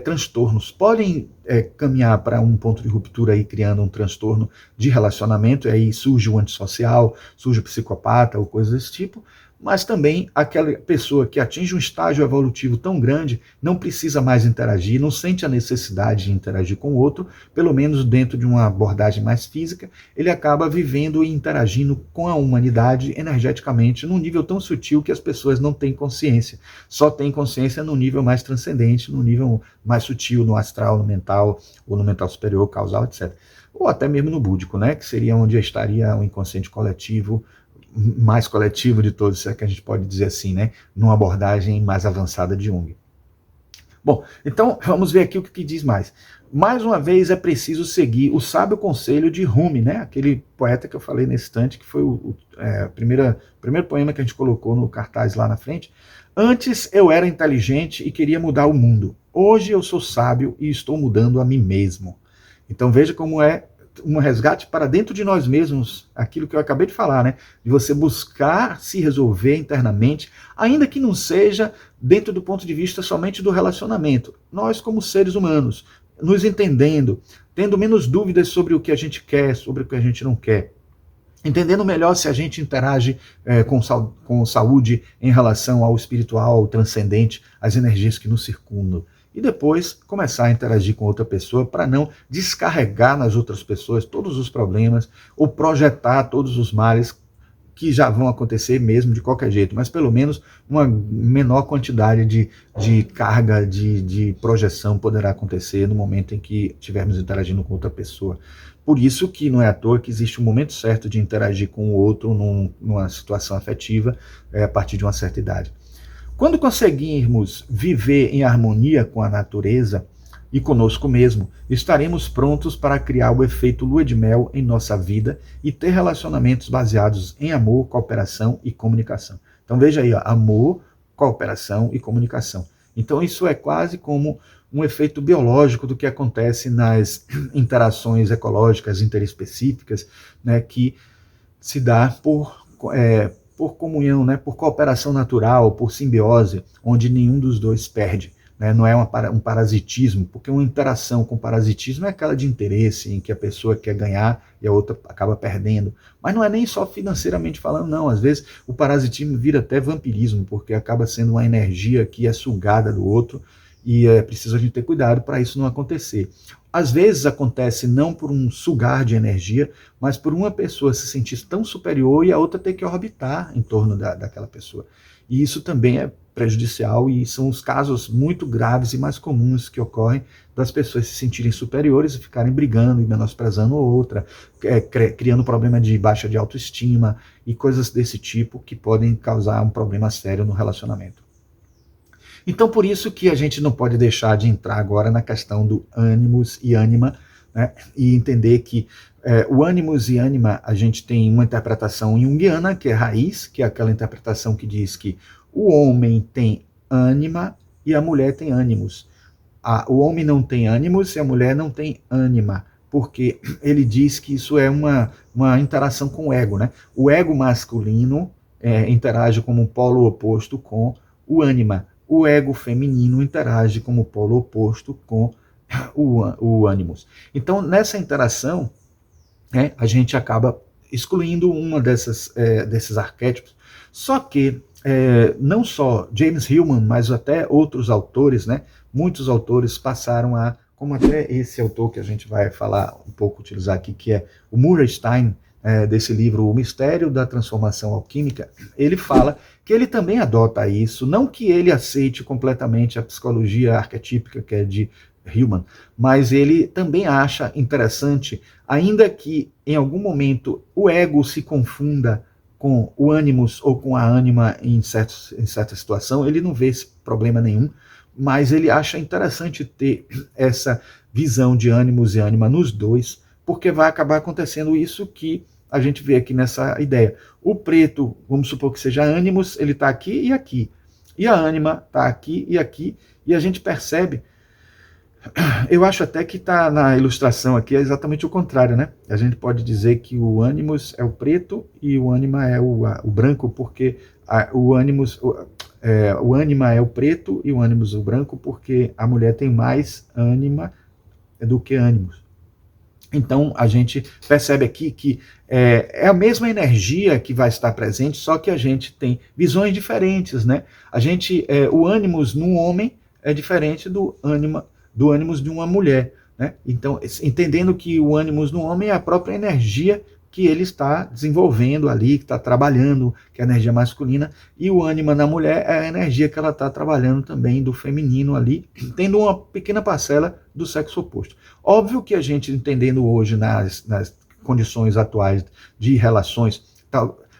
transtornos. Podem caminhar para um ponto de ruptura aí, criando um transtorno de relacionamento, e aí surge o antissocial, surge o psicopata ou coisas desse tipo, mas também aquela pessoa que atinge um estágio evolutivo tão grande não precisa mais interagir, não sente a necessidade de interagir com o outro, pelo menos dentro de uma abordagem mais física, ele acaba vivendo e interagindo com a humanidade energeticamente num nível tão sutil que as pessoas não têm consciência, só têm consciência no nível mais transcendente, no nível mais sutil, no astral, no mental, ou no mental superior, causal, etc. Ou até mesmo no búdico, né, que seria onde estaria o inconsciente coletivo, mais coletivo de todos, se é que a gente pode dizer assim, né, numa abordagem mais avançada de Jung. Bom, então vamos ver aqui o que diz mais. Mais uma vez é preciso seguir o sábio conselho de Rumi, né, aquele poeta que eu falei nesse instante, que foi o primeiro poema que a gente colocou no cartaz lá na frente. Antes eu era inteligente e queria mudar o mundo. Hoje eu sou sábio e estou mudando a mim mesmo. Então veja como é um resgate para dentro de nós mesmos, aquilo que eu acabei de falar, né? De você buscar se resolver internamente, ainda que não seja dentro do ponto de vista somente do relacionamento. Nós, como seres humanos, nos entendendo, tendo menos dúvidas sobre o que a gente quer, sobre o que a gente não quer. Entendendo melhor se a gente interage com saúde em relação ao espiritual, ao transcendente, às energias que nos circundam. E depois começar a interagir com outra pessoa para não descarregar nas outras pessoas todos os problemas ou projetar todos os males que já vão acontecer mesmo de qualquer jeito, mas pelo menos uma menor quantidade de carga, de projeção poderá acontecer no momento em que estivermos interagindo com outra pessoa. Por isso que não é à toa que existe um momento certo de interagir com o outro numa situação afetiva a partir de uma certa idade. Quando conseguirmos viver em harmonia com a natureza e conosco mesmo, estaremos prontos para criar o efeito lua de mel em nossa vida e ter relacionamentos baseados em amor, cooperação e comunicação. Então veja aí, ó, amor, cooperação e comunicação. Então isso é quase como um efeito biológico do que acontece nas interações ecológicas interespecíficas, né, que se dá por comunhão, né, por cooperação natural, por simbiose, onde nenhum dos dois perde. Não é um parasitismo, porque uma interação com parasitismo é aquela de interesse, em que a pessoa quer ganhar e a outra acaba perdendo. Mas não é nem só financeiramente falando, não. Às vezes o parasitismo vira até vampirismo, porque acaba sendo uma energia que é sugada do outro e é preciso a gente ter cuidado para isso não acontecer. Às vezes acontece não por um sugar de energia, mas por uma pessoa se sentir tão superior e a outra ter que orbitar em torno daquela pessoa. E isso também é prejudicial e são os casos muito graves e mais comuns que ocorrem das pessoas se sentirem superiores e ficarem brigando e menosprezando outra, criando problema de baixa de autoestima e coisas desse tipo que podem causar um problema sério no relacionamento. Então, por isso que a gente não pode deixar de entrar agora na questão do ânimos e ânima, né, e entender que o ânimos e ânima, a gente tem uma interpretação junguiana, que é raiz, que é aquela interpretação que diz que o homem tem ânima e a mulher tem ânimos. O homem não tem ânimos e a mulher não tem ânima, porque ele diz que isso é uma interação com o ego, né? O ego masculino interage como um polo oposto com o ânima. O ego feminino interage como polo oposto com o ânimos. Então, nessa interação, a gente acaba excluindo uma desses arquétipos. Só que não só James Hillman, mas até outros autores, né, muitos autores passaram como até esse autor que a gente vai falar um pouco, utilizar aqui, que é o Murray Stein, desse livro O Mistério da Transformação Alquímica, ele fala que ele também adota isso, não que ele aceite completamente a psicologia arquetípica, que é de Hillman, mas ele também acha interessante, ainda que em algum momento o ego se confunda com o ânimos ou com a ânima em certa situação, ele não vê esse problema nenhum, mas ele acha interessante ter essa visão de ânimos e ânima nos dois, porque vai acabar acontecendo isso que a gente vê aqui nessa ideia. O preto, vamos supor que seja ânimos, ele está aqui e aqui. E a ânima está aqui, e a gente percebe, eu acho até que está na ilustração aqui, é exatamente o contrário, né? A gente pode dizer que o ânimos é o preto e o ânima é o branco, porque o ânima é o preto e o ânimos o branco, porque a mulher tem mais ânima do que ânimos. Então, a gente percebe aqui que é a mesma energia que vai estar presente, só que a gente tem visões diferentes, né? O ânimos no homem é diferente do ânimos de uma mulher, né? Então, entendendo que o ânimos no homem é a própria energia que ele está desenvolvendo ali, que está trabalhando, que é a energia masculina, e o ânima na mulher é a energia que ela está trabalhando também do feminino ali, tendo uma pequena parcela do sexo oposto. Óbvio que a gente, entendendo hoje nas condições atuais de relações,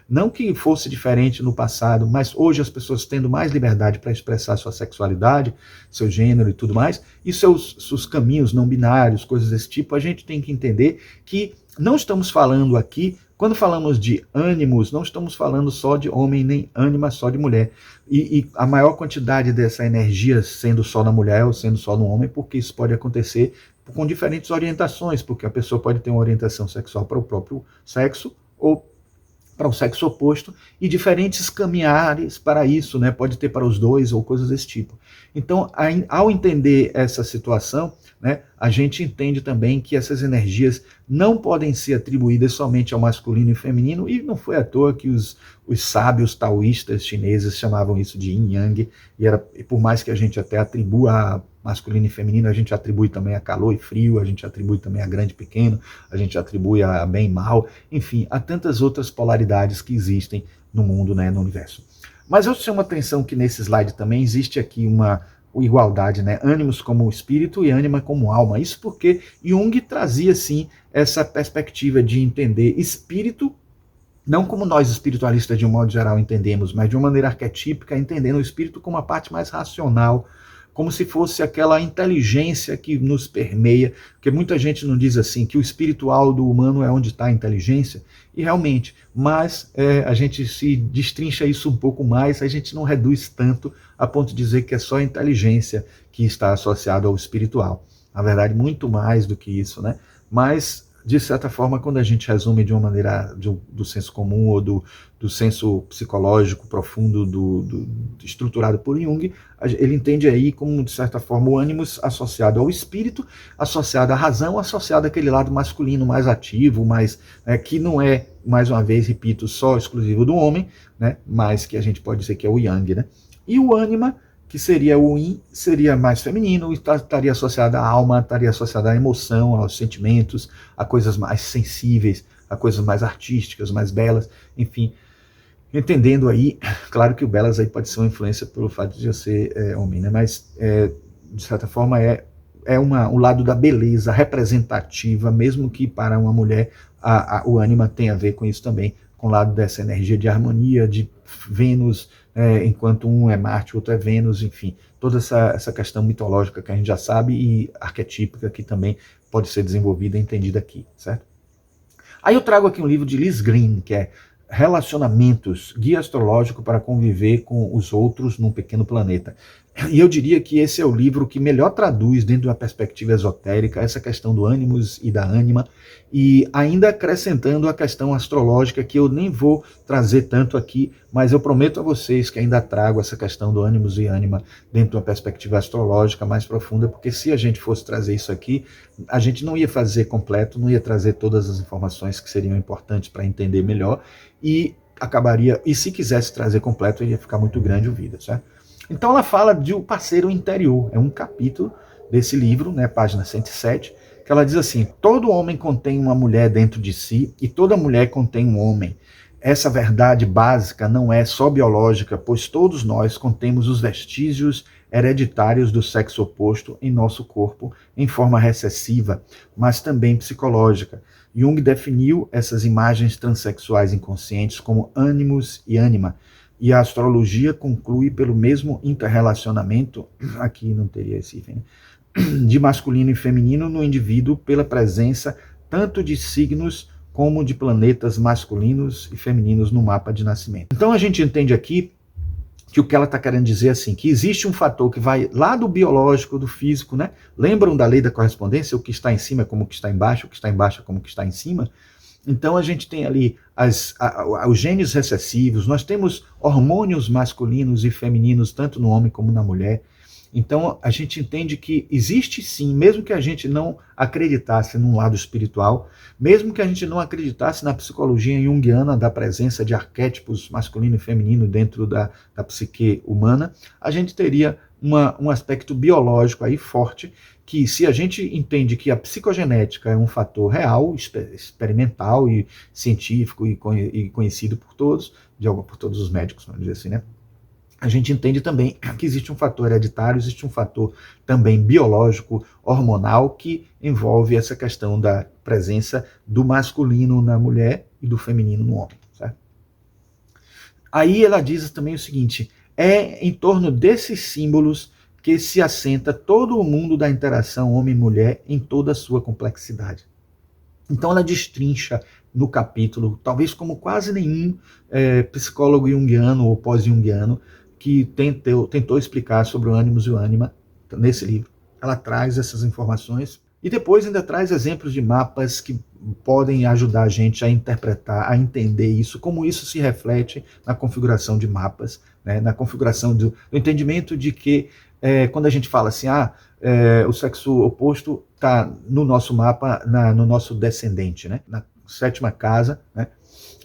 não que fosse diferente no passado, mas hoje as pessoas tendo mais liberdade para expressar sua sexualidade, seu gênero e tudo mais, e seus caminhos não binários, coisas desse tipo, a gente tem que entender que não estamos falando aqui, quando falamos de ânimos, não estamos falando só de homem, nem ânima só de mulher. E a maior quantidade dessa energia sendo só na mulher ou sendo só no homem, porque isso pode acontecer com diferentes orientações, porque a pessoa pode ter uma orientação sexual para o próprio sexo ou para o sexo oposto, e diferentes caminhares para isso, né? Pode ter para os dois ou coisas desse tipo. Então, ao entender essa situação, né, a gente entende também que essas energias não podem ser atribuídas somente ao masculino e feminino, e não foi à toa que os sábios taoístas chineses chamavam isso de yin yang, e por mais que a gente até atribua a masculino e feminino, a gente atribui também a calor e frio, a gente atribui também a grande e pequeno, a gente atribui a bem e mal, enfim, há tantas outras polaridades que existem no mundo, né, no universo. Mas eu chamo a atenção que nesse slide também existe aqui uma igualdade, né? Ânimos como espírito e ânima como alma. Isso porque Jung trazia, sim, essa perspectiva de entender espírito, não como nós espiritualistas de um modo geral entendemos, mas de uma maneira arquetípica, entendendo o espírito como a parte mais racional, como se fosse aquela inteligência que nos permeia, porque muita gente não diz assim, que o espiritual do humano é onde está a inteligência, e realmente, mas a gente se destrincha isso um pouco mais, a gente não reduz tanto a ponto de dizer que é só a inteligência que está associada ao espiritual. Na verdade, muito mais do que isso, né? Mas, de certa forma, quando a gente resume de uma maneira do senso comum ou do senso psicológico profundo estruturado por Jung, ele entende aí como, de certa forma, o ânimos associado ao espírito, associado à razão, associado àquele lado masculino mais ativo, mais, que não é, mais uma vez, repito, só exclusivo do homem, né, mas que a gente pode dizer que é o Yang, né? E o ânima, que seria o yin, seria mais feminino, estaria associada à alma, estaria associada à emoção, aos sentimentos, a coisas mais sensíveis, a coisas mais artísticas, mais belas, enfim. Entendendo aí, claro que o belas aí pode ser uma influência pelo fato de eu ser homem, né? Mas, de certa forma, o lado da beleza representativa, mesmo que para uma mulher o ânima tem a ver com isso também, com o lado dessa energia de harmonia, de Vênus, enquanto um é Marte, o outro é Vênus, enfim, toda essa questão mitológica que a gente já sabe e arquetípica que também pode ser desenvolvida e entendida aqui, certo? Aí eu trago aqui um livro de Liz Green, que é Relacionamentos, Guia Astrológico para Conviver com os Outros num Pequeno Planeta. E eu diria que esse é o livro que melhor traduz, dentro de uma perspectiva esotérica, essa questão do ânimos e da ânima, e ainda acrescentando a questão astrológica, que eu nem vou trazer tanto aqui, mas eu prometo a vocês que ainda trago essa questão do ânimos e ânima dentro de uma perspectiva astrológica mais profunda, porque se a gente fosse trazer isso aqui, a gente não ia fazer completo, não ia trazer todas as informações que seriam importantes para entender melhor, e acabaria, e se quisesse trazer completo, ia ficar muito grande o vídeo, certo? Então ela fala de o parceiro interior, é um capítulo desse livro, né, página 107, que ela diz assim: todo homem contém uma mulher dentro de si e toda mulher contém um homem. Essa verdade básica não é só biológica, pois todos nós contemos os vestígios hereditários do sexo oposto em nosso corpo em forma recessiva, mas também psicológica. Jung definiu essas imagens transexuais inconscientes como ânimos e ânima, e a astrologia conclui pelo mesmo interrelacionamento, aqui não teria esse hífen, de masculino e feminino no indivíduo pela presença tanto de signos como de planetas masculinos e femininos no mapa de nascimento. Então a gente entende aqui que o que ela está querendo dizer é assim, que existe um fator que vai lá do biológico, do físico, né? Lembram da lei da correspondência? O que está em cima é como o que está embaixo, o que está embaixo é como o que está em cima? Então a gente tem ali os genes recessivos, nós temos hormônios masculinos e femininos, tanto no homem como na mulher. Então a gente entende que existe sim, mesmo que a gente não acreditasse num lado espiritual, mesmo que a gente não acreditasse na psicologia junguiana da presença de arquétipos masculino e feminino dentro da psique humana, a gente teria um aspecto biológico aí forte, que se a gente entende que a psicogenética é um fator real, experimental e científico e conhecido por todos, por todos os médicos, vamos dizer assim, né? A gente entende também que existe um fator hereditário, existe um fator também biológico, hormonal, que envolve essa questão da presença do masculino na mulher e do feminino no homem. Certo? Aí ela diz também o seguinte: é em torno desses símbolos que se assenta todo o mundo da interação homem-mulher em toda a sua complexidade. Então ela destrincha no capítulo, talvez como quase nenhum psicólogo junguiano ou pós-junguiano, que tentou explicar sobre o ânimos e o ânima nesse livro. Ela traz essas informações e depois ainda traz exemplos de mapas que podem ajudar a gente a interpretar, a entender isso, como isso se reflete na configuração de mapas, né, na configuração do entendimento de que quando a gente fala assim, o sexo oposto está no nosso mapa, no nosso descendente, né? Na 7ª casa, né?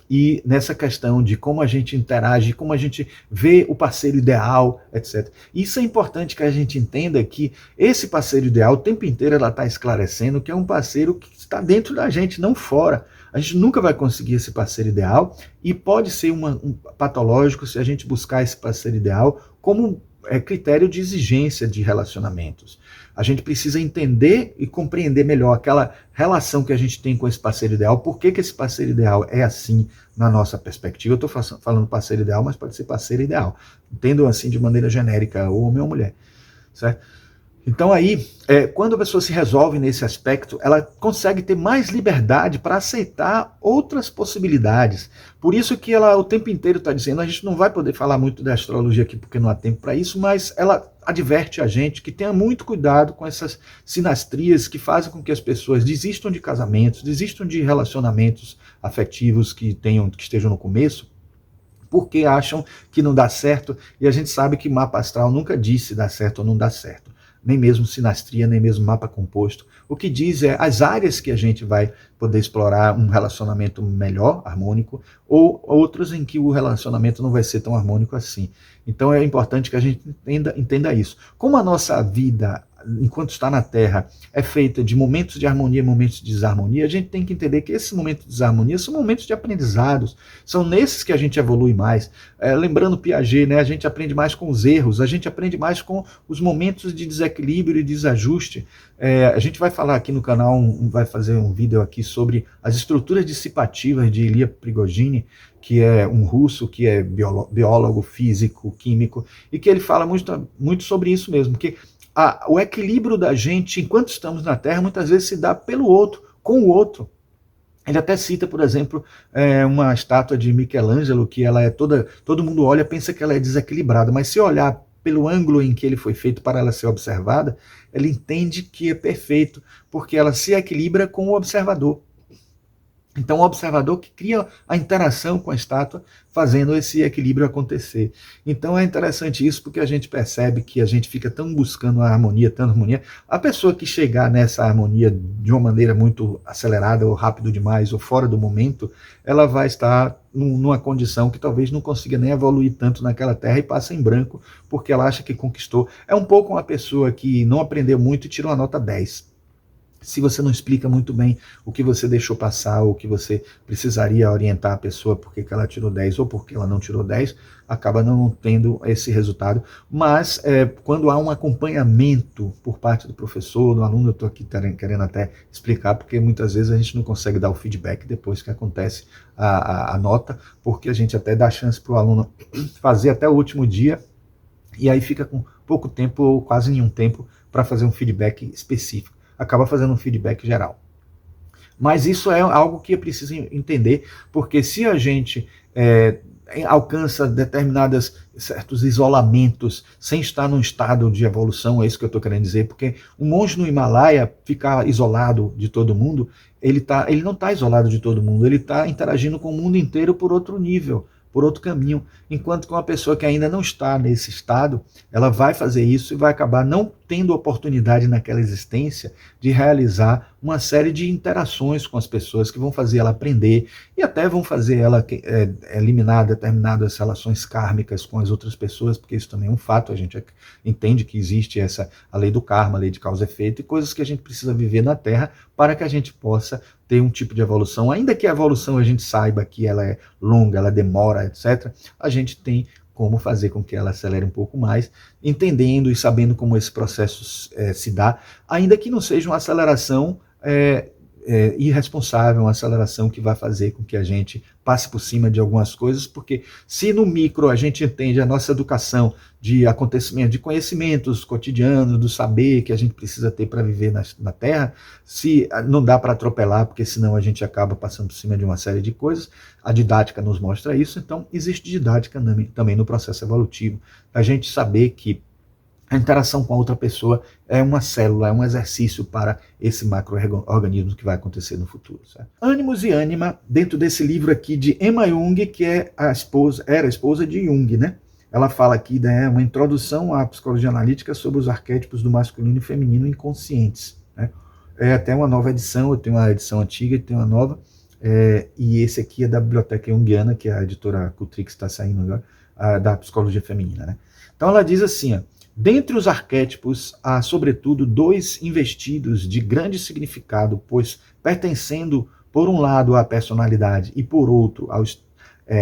E nessa questão de como a gente interage, como a gente vê o parceiro ideal, etc. Isso é importante que a gente entenda que esse parceiro ideal, o tempo inteiro ela está esclarecendo que é um parceiro que está dentro da gente, não fora. A gente nunca vai conseguir esse parceiro ideal e pode ser um patológico se a gente buscar esse parceiro ideal como critério de exigência de relacionamentos. A gente precisa entender e compreender melhor aquela relação que a gente tem com esse parceiro ideal, por que esse parceiro ideal é assim na nossa perspectiva. Eu estou falando parceiro ideal, mas pode ser parceiro ideal. Entendo assim de maneira genérica, ou homem ou mulher, certo? Então aí, quando a pessoa se resolve nesse aspecto, ela consegue ter mais liberdade para aceitar outras possibilidades. Por isso que ela o tempo inteiro está dizendo, a gente não vai poder falar muito da astrologia aqui porque não há tempo para isso, mas ela adverte a gente que tenha muito cuidado com essas sinastrias que fazem com que as pessoas desistam de casamentos, desistam de relacionamentos afetivos que estejam no começo, porque acham que não dá certo, e a gente sabe que mapa astral nunca diz se dá certo ou não dá certo. Nem mesmo sinastria, nem mesmo mapa composto. O que diz é as áreas que a gente vai poder explorar um relacionamento melhor, harmônico, ou outros em que o relacionamento não vai ser tão harmônico assim. Então é importante que a gente entenda isso. Como a nossa vida, enquanto está na Terra, é feita de momentos de harmonia e momentos de desarmonia, a gente tem que entender que esses momentos de desarmonia são momentos de aprendizados, são nesses que a gente evolui mais. Lembrando Piaget, né, a gente aprende mais com os erros, a gente aprende mais com os momentos de desequilíbrio e desajuste. A gente vai falar aqui no canal, vai fazer um vídeo aqui sobre as estruturas dissipativas de Ilya Prigogine, que é um russo, que é biólogo, físico, químico, e que ele fala muito sobre isso mesmo, que o equilíbrio da gente, enquanto estamos na Terra, muitas vezes se dá pelo outro, com o outro. Ele até cita, por exemplo, uma estátua de Michelangelo, que ela é todo mundo olha, pensa que ela é desequilibrada, mas se olhar pelo ângulo em que ele foi feito para ela ser observada, ele entende que é perfeito, porque ela se equilibra com o observador. Então, o observador que cria a interação com a estátua, fazendo esse equilíbrio acontecer. Então, é interessante isso, porque a gente percebe que a gente fica tão buscando a harmonia, tanta harmonia. A pessoa que chegar nessa harmonia de uma maneira muito acelerada, ou rápido demais, ou fora do momento, ela vai estar numa condição que talvez não consiga nem evoluir tanto naquela terra e passa em branco, porque ela acha que conquistou. É um pouco uma pessoa que não aprendeu muito e tirou uma nota 10. Se você não explica muito bem o que você deixou passar, ou o que você precisaria orientar a pessoa porque que ela tirou 10 ou porque ela não tirou 10, acaba não tendo esse resultado. Mas quando há um acompanhamento por parte do professor, do aluno, eu estou aqui querendo até explicar, porque muitas vezes a gente não consegue dar o feedback depois que acontece a nota, porque a gente até dá chance para o aluno fazer até o último dia, e aí fica com pouco tempo ou quase nenhum tempo para fazer um feedback específico. Acaba fazendo um feedback geral. Mas isso é algo que é preciso entender, porque se a gente alcança certos isolamentos sem estar num estado de evolução, é isso que eu estou querendo dizer, porque um monge no Himalaia ficar isolado de todo mundo, ele não está isolado de todo mundo, ele está interagindo com o mundo inteiro por outro nível, por outro caminho, enquanto que uma pessoa que ainda não está nesse estado, ela vai fazer isso e vai acabar não tendo oportunidade naquela existência de realizar uma série de interações com as pessoas que vão fazer ela aprender e até vão fazer ela eliminar determinadas relações kármicas com as outras pessoas, porque isso também é um fato, a gente entende que existe a lei do karma, a lei de causa e efeito, e coisas que a gente precisa viver na Terra para que a gente possa ter um tipo de evolução, ainda que a evolução a gente saiba que ela é longa, ela demora, etc., a gente tem como fazer com que ela acelere um pouco mais, entendendo e sabendo como esse processo se dá, ainda que não seja uma aceleração irresponsável, uma aceleração que vai fazer com que a gente passe por cima de algumas coisas, porque se no micro a gente entende a nossa educação de acontecimentos, de conhecimentos cotidianos, do saber que a gente precisa ter para viver na Terra, se não dá para atropelar, porque senão a gente acaba passando por cima de uma série de coisas, a didática nos mostra isso, então existe didática também no processo evolutivo, a gente saber que a interação com a outra pessoa é uma célula, é um exercício para esse macro-organismo que vai acontecer no futuro. Certo? Ânimos e Ânima, dentro desse livro aqui de Emma Jung, que era a esposa de Jung, né? ela fala aqui, né, uma introdução à psicologia analítica sobre os arquétipos do masculino e feminino inconscientes, né? É até uma nova edição, eu tenho uma edição antiga e tenho uma nova, e esse aqui é da Biblioteca Jungiana, que a editora Cultrix está saindo agora, da psicologia feminina, né? Então ela diz assim, ó, dentre os arquétipos há sobretudo dois investidos de grande significado, pois pertencendo por um lado à personalidade e por outro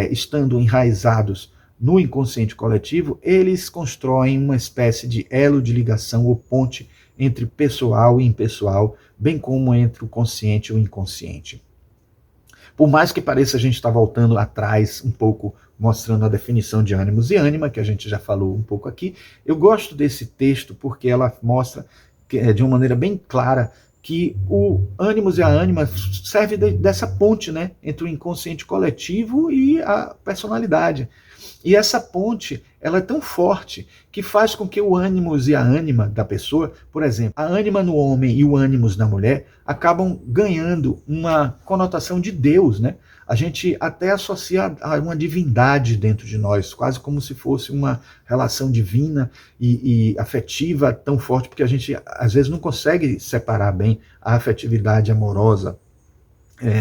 estando enraizados no inconsciente coletivo, eles constroem uma espécie de elo de ligação ou ponte entre pessoal e impessoal, bem como entre o consciente e o inconsciente. Por mais que pareça, a gente está voltando atrás um pouco, mostrando a definição de ânimos e ânima, que a gente já falou um pouco aqui. Eu gosto desse texto porque ela mostra de uma maneira bem clara que o ânimos e a ânima serve dessa ponte, né, entre o inconsciente coletivo e a personalidade. E essa ponte, ela é tão forte que faz com que o ânimos e a ânima da pessoa, por exemplo, a ânima no homem e o ânimos na mulher, acabam ganhando uma conotação de Deus, né? A gente até associa a uma divindade dentro de nós, quase como se fosse uma relação divina e afetiva tão forte, porque a gente às vezes não consegue separar bem a afetividade amorosa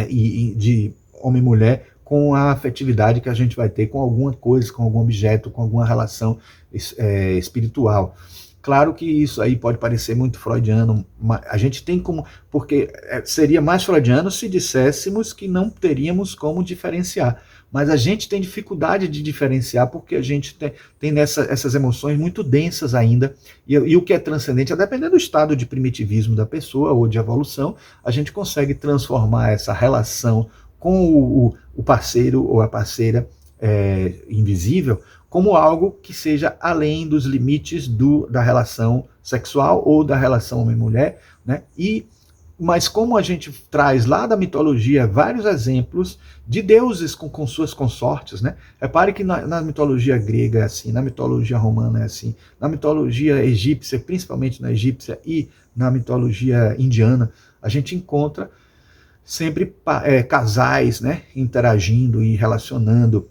e de homem e mulher com a afetividade que a gente vai ter com alguma coisa, com algum objeto, com alguma relação espiritual. Claro que isso aí pode parecer muito freudiano, a gente tem como, porque seria mais freudiano se disséssemos que não teríamos como diferenciar, mas a gente tem dificuldade de diferenciar porque a gente tem essas emoções muito densas ainda, e o que é transcendente, a depender do estado de primitivismo da pessoa ou de evolução, a gente consegue transformar essa relação com o parceiro ou a parceira invisível como algo que seja além dos limites da relação sexual ou da relação homem-mulher, né? Mas como a gente traz lá da mitologia vários exemplos de deuses com suas consortes, né? Repare que na mitologia grega é assim, na mitologia romana é assim, na mitologia egípcia, principalmente na egípcia e na mitologia indiana, a gente encontra sempre casais, né, interagindo e relacionando.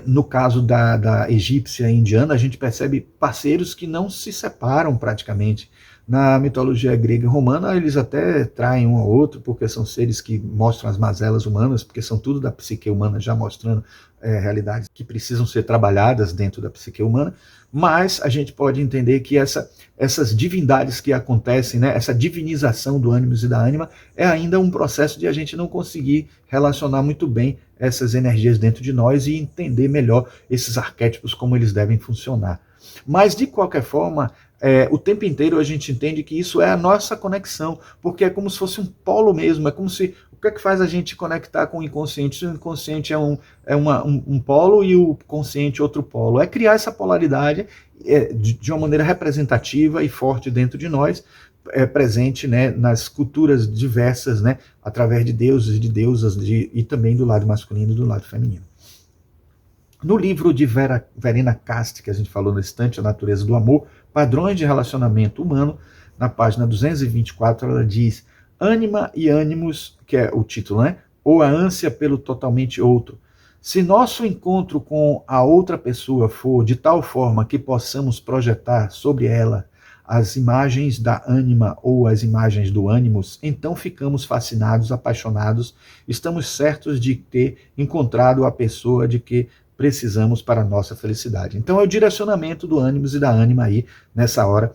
No caso da egípcia e indiana, a gente percebe parceiros que não se separam praticamente. Na mitologia grega e romana, eles até traem um ao outro, porque são seres que mostram as mazelas humanas, porque são tudo da psique humana, já mostrando realidades que precisam ser trabalhadas dentro da psique humana, mas a gente pode entender que essas divindades que acontecem, né, essa divinização do ânimos e da ânima, é ainda um processo de a gente não conseguir relacionar muito bem essas energias dentro de nós e entender melhor esses arquétipos, como eles devem funcionar. Mas, de qualquer forma, o tempo inteiro a gente entende que isso é a nossa conexão, porque é como se fosse um polo mesmo, é como se... O que é que faz a gente conectar com o inconsciente? Se o inconsciente é um polo e o consciente outro polo. É criar essa polaridade de uma maneira representativa e forte dentro de nós, presente, né, nas culturas diversas, né, através de deuses e de deusas, e também do lado masculino e do lado feminino. No livro de Verena Cast, que a gente falou no instante, A Natureza do Amor, Padrões de Relacionamento Humano, na página 224, ela diz: ânima e ânimos, que é o título, né? Ou a ânsia pelo totalmente outro. Se nosso encontro com a outra pessoa for de tal forma que possamos projetar sobre ela as imagens da ânima ou as imagens do ânimos, então ficamos fascinados, apaixonados, estamos certos de ter encontrado a pessoa de que precisamos para a nossa felicidade. Então é o direcionamento do ânimos e da ânima aí, nessa hora,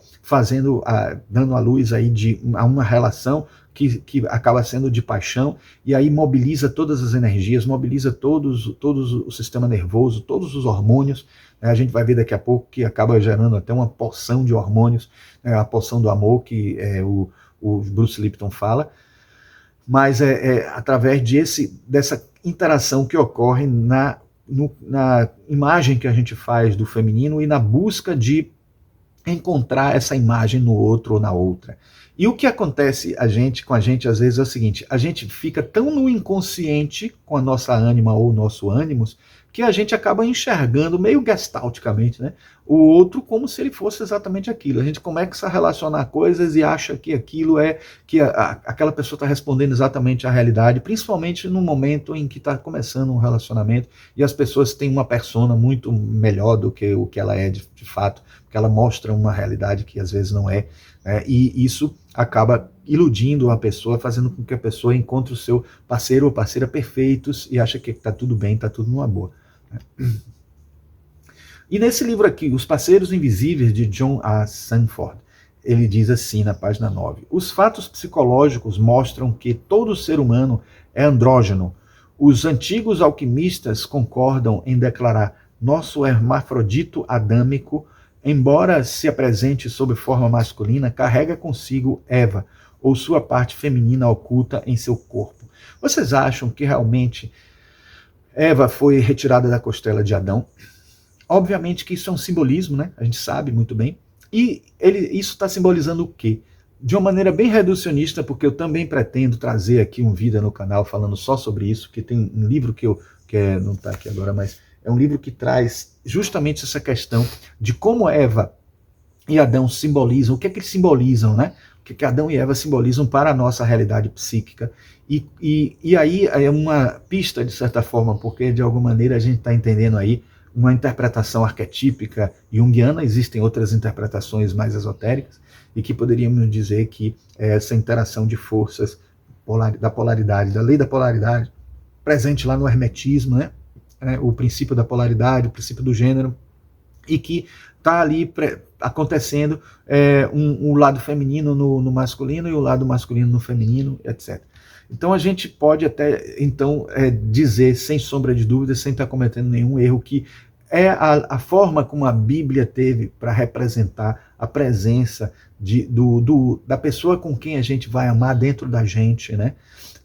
dando a luz aí a uma relação que acaba sendo de paixão, e aí mobiliza todas as energias, mobiliza todos o sistema nervoso, todos os hormônios. A gente vai ver daqui a pouco que acaba gerando até uma porção de hormônios, a porção do amor, que o Bruce Lipton fala, mas através dessa interação que ocorre na imagem que a gente faz do feminino e na busca de encontrar essa imagem no outro ou na outra. E o que acontece com a gente às vezes é o seguinte: a gente fica tão no inconsciente com a nossa ânima ou o nosso ânimos, que a gente acaba enxergando meio gestalticamente, né, o outro como se ele fosse exatamente aquilo. A gente começa a relacionar coisas e acha que aquilo é, que aquela pessoa está respondendo exatamente à realidade, principalmente no momento em que está começando um relacionamento e as pessoas têm uma persona muito melhor do que o que ela é de fato, porque ela mostra uma realidade que às vezes não é, né, e isso acaba iludindo a pessoa, fazendo com que a pessoa encontre o seu parceiro ou parceira perfeitos e acha que está tudo bem, está tudo numa boa. E nesse livro aqui, Os Parceiros Invisíveis, de John A. Sanford, ele diz assim na página 9: os fatos psicológicos mostram que todo ser humano é andrógeno. Os antigos alquimistas concordam em declarar nosso hermafrodito adâmico, embora se apresente sob forma masculina, carrega consigo Eva, ou sua parte feminina oculta em seu corpo. Vocês acham que realmente Eva foi retirada da costela de Adão? Obviamente que isso é um simbolismo, né? A gente sabe muito bem. E isso está simbolizando o quê? De uma maneira bem reducionista, porque eu também pretendo trazer aqui um vídeo no canal falando só sobre isso, que tem um livro não está aqui agora, mas é um livro que traz justamente essa questão de como Eva e Adão simbolizam, o que é que eles simbolizam, né? O que é que Adão e Eva simbolizam para a nossa realidade psíquica. E aí é uma pista, de certa forma, porque de alguma maneira a gente está entendendo aí uma interpretação arquetípica junguiana. Existem outras interpretações mais esotéricas, e que poderíamos dizer que é essa interação de forças da polaridade, da lei da polaridade, presente lá no hermetismo, né? O princípio da polaridade, o princípio do gênero, e que está ali acontecendo um lado feminino no masculino e o lado masculino no feminino, etc. Então a gente pode até dizer, sem sombra de dúvida, sem estar cometendo nenhum erro, que é a forma como a Bíblia teve para representar a presença da pessoa com quem a gente vai amar dentro da gente, né?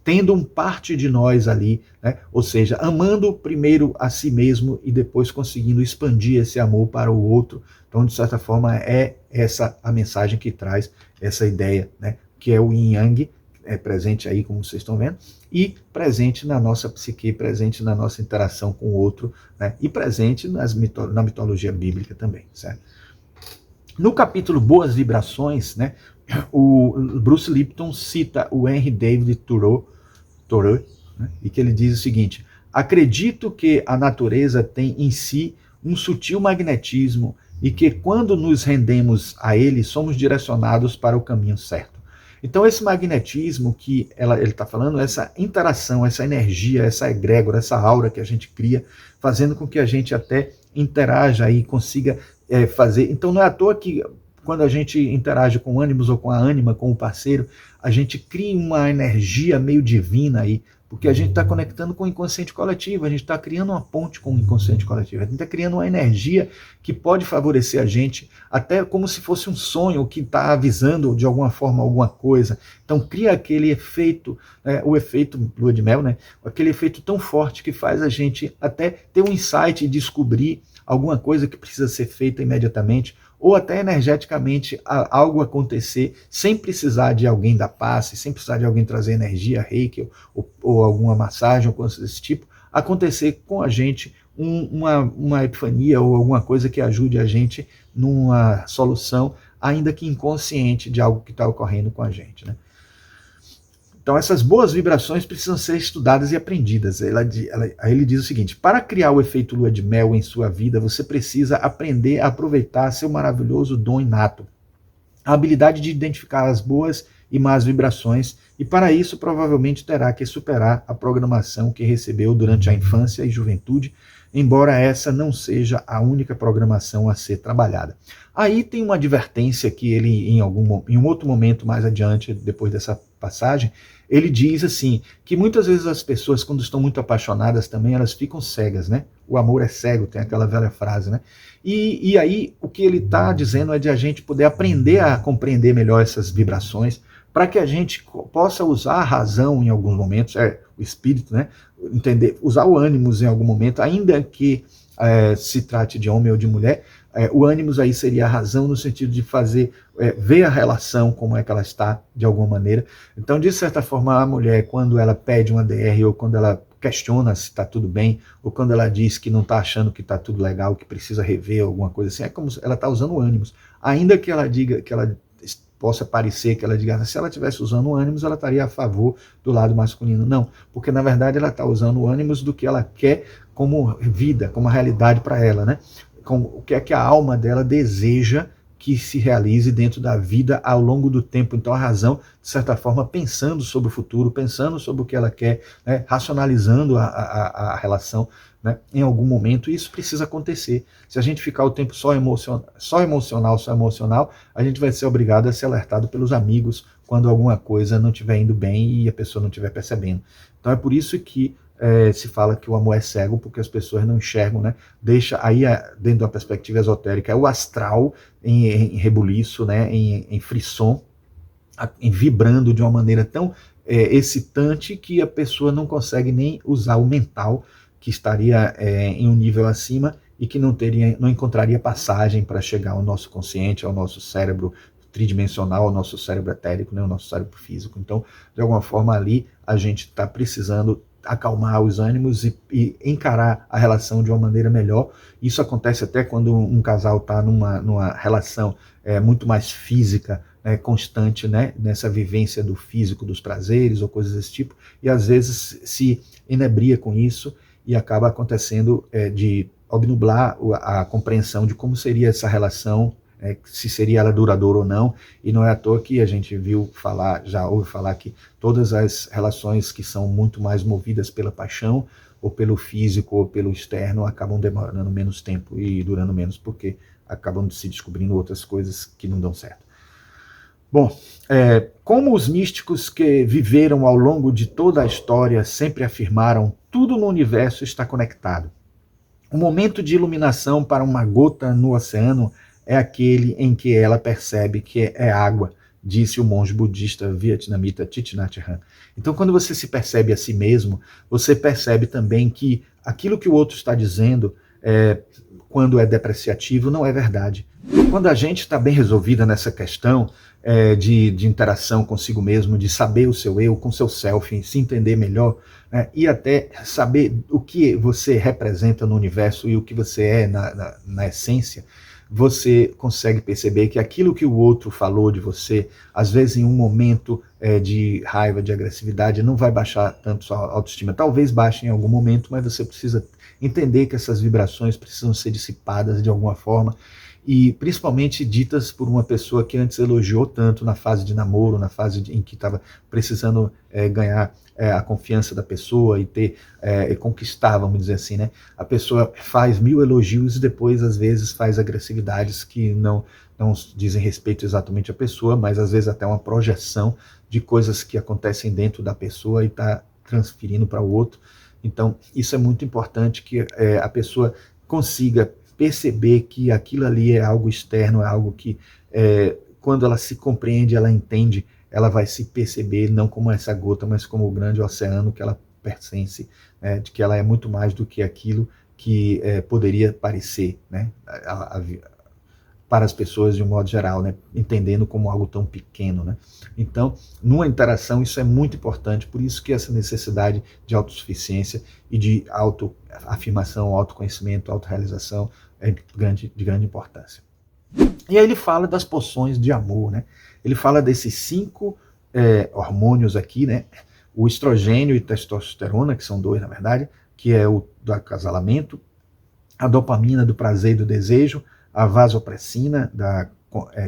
Tendo parte de nós ali, né? Ou seja, amando primeiro a si mesmo e depois conseguindo expandir esse amor para o outro. Então, de certa forma, é essa a mensagem que traz essa ideia, né? Que é o Yin Yang, presente aí, como vocês estão vendo, e presente na nossa psique, presente na nossa interação com o outro, né? E presente na mitologia bíblica também, certo? No capítulo Boas Vibrações, né, o Bruce Lipton cita o Henry David Thoreau, né, e que ele diz o seguinte: acredito que a natureza tem em si um sutil magnetismo e que quando nos rendemos a ele, somos direcionados para o caminho certo. Então esse magnetismo que ele está falando, essa interação, essa energia, essa egrégora, essa aura que a gente cria, fazendo com que a gente até interaja e consiga fazer. Então não é à toa que quando a gente interage com ânimos ou com a ânima, com o parceiro, a gente cria uma energia meio divina aí, porque a gente está conectando com o inconsciente coletivo, a gente está criando uma ponte com o inconsciente coletivo, a gente está criando uma energia que pode favorecer a gente, até como se fosse um sonho que está avisando de alguma forma alguma coisa. Então cria aquele efeito, o efeito lua de mel, né? Aquele efeito tão forte que faz a gente até ter um insight e descobrir alguma coisa que precisa ser feita imediatamente, ou até energeticamente algo acontecer sem precisar de alguém dar passe, sem precisar de alguém trazer energia, reiki, ou alguma massagem, ou coisa desse tipo, acontecer com a gente uma epifania ou alguma coisa que ajude a gente numa solução, ainda que inconsciente, de algo que está ocorrendo com a gente, né? Então essas boas vibrações precisam ser estudadas e aprendidas. Aí ele diz o seguinte: para criar o efeito lua de mel em sua vida, você precisa aprender a aproveitar seu maravilhoso dom inato, a habilidade de identificar as boas e más vibrações, e para isso provavelmente terá que superar a programação que recebeu durante a infância e juventude, embora essa não seja a única programação a ser trabalhada. Aí tem uma advertência que ele, em um outro momento mais adiante, depois dessa passagem, ele diz assim, que muitas vezes as pessoas, quando estão muito apaixonadas também, elas ficam cegas, né? O amor é cego, tem aquela velha frase, né? E aí o que ele está dizendo é de a gente poder aprender a compreender melhor essas vibrações, para que a gente possa usar a razão em alguns momentos, o espírito, né? Entender, usar o ânimos em algum momento, ainda que se trate de homem ou de mulher, O ânimos aí seria a razão no sentido de fazer, ver a relação, como é que ela está, de alguma maneira. Então, de certa forma, a mulher, quando ela pede uma DR, ou quando ela questiona se está tudo bem, ou quando ela diz que não está achando que está tudo legal, que precisa rever alguma coisa assim, é como se ela está usando o ânimos. Ainda que ela diga, que ela possa parecer que ela diga, se ela estivesse usando o ânimos, ela estaria a favor do lado masculino. Não, porque na verdade ela está usando o ânimos do que ela quer como vida, como realidade para ela, né? O que é que a alma dela deseja que se realize dentro da vida ao longo do tempo. Então a razão, de certa forma, pensando sobre o futuro, pensando sobre o que ela quer, né, racionalizando a relação, né, em algum momento, isso precisa acontecer. Se a gente ficar o tempo só emocional, a gente vai ser obrigado a ser alertado pelos amigos quando alguma coisa não estiver indo bem e a pessoa não estiver percebendo. Então é por isso que se fala que o amor é cego, porque as pessoas não enxergam, né? Deixa aí, dentro da perspectiva esotérica, é o astral em rebuliço, né? em frisson, vibrando de uma maneira tão excitante que a pessoa não consegue nem usar o mental, que estaria em um nível acima e que não encontraria passagem para chegar ao nosso consciente, ao nosso cérebro tridimensional, ao nosso cérebro etérico, né? Ao nosso cérebro físico. Então, de alguma forma ali, a gente está precisando acalmar os ânimos e encarar a relação de uma maneira melhor. Isso acontece até quando um casal está numa relação muito mais física, constante, né, nessa vivência do físico, dos prazeres ou coisas desse tipo, e às vezes se inebria com isso e acaba acontecendo de obnublar a compreensão de como seria essa relação, se seria ela duradoura ou não, e não é à toa que a gente já ouve falar que todas as relações que são muito mais movidas pela paixão, ou pelo físico, ou pelo externo, acabam demorando menos tempo e durando menos, porque acabam se descobrindo outras coisas que não dão certo. Bom, como os místicos que viveram ao longo de toda a história sempre afirmaram, tudo no universo está conectado. O momento de iluminação para uma gota no oceano é aquele em que ela percebe que é água, disse o monge budista vietnamita Thich Nhat Hanh. Então, quando você se percebe a si mesmo, você percebe também que aquilo que o outro está dizendo, quando é depreciativo, não é verdade. Quando a gente está bem resolvida nessa questão de interação consigo mesmo, de saber o seu eu, com seu self, se entender melhor, e até saber o que você representa no universo e o que você é na essência, você consegue perceber que aquilo que o outro falou de você, às vezes em um momento de raiva, de agressividade, não vai baixar tanto sua autoestima. Talvez baixe em algum momento, mas você precisa entender que essas vibrações precisam ser dissipadas de alguma forma, e principalmente ditas por uma pessoa que antes elogiou tanto na fase de namoro, na fase em que estava precisando ganhar a confiança da pessoa e conquistar, vamos dizer assim, né? A pessoa faz 1000 elogios e depois, às vezes, faz agressividades que não dizem respeito exatamente à pessoa, mas às vezes até uma projeção de coisas que acontecem dentro da pessoa e está transferindo para o outro. Então, isso é muito importante, que a pessoa consiga perceber que aquilo ali é algo externo, é algo que, quando ela se compreende, ela entende, ela vai se perceber não como essa gota, mas como o grande oceano que ela pertence, de que ela é muito mais do que aquilo que poderia parecer, né, para as pessoas de um modo geral, né, entendendo como algo tão pequeno, né. Então, numa interação, isso é muito importante, por isso que essa necessidade de autossuficiência e de autoafirmação, autoconhecimento, autorrealização é de grande importância. E aí ele fala das poções de amor, né? Ele fala desses 5 hormônios aqui, né? O estrogênio e testosterona, que são 2 na verdade, que é o do acasalamento, a dopamina do prazer e do desejo, a vasopressina da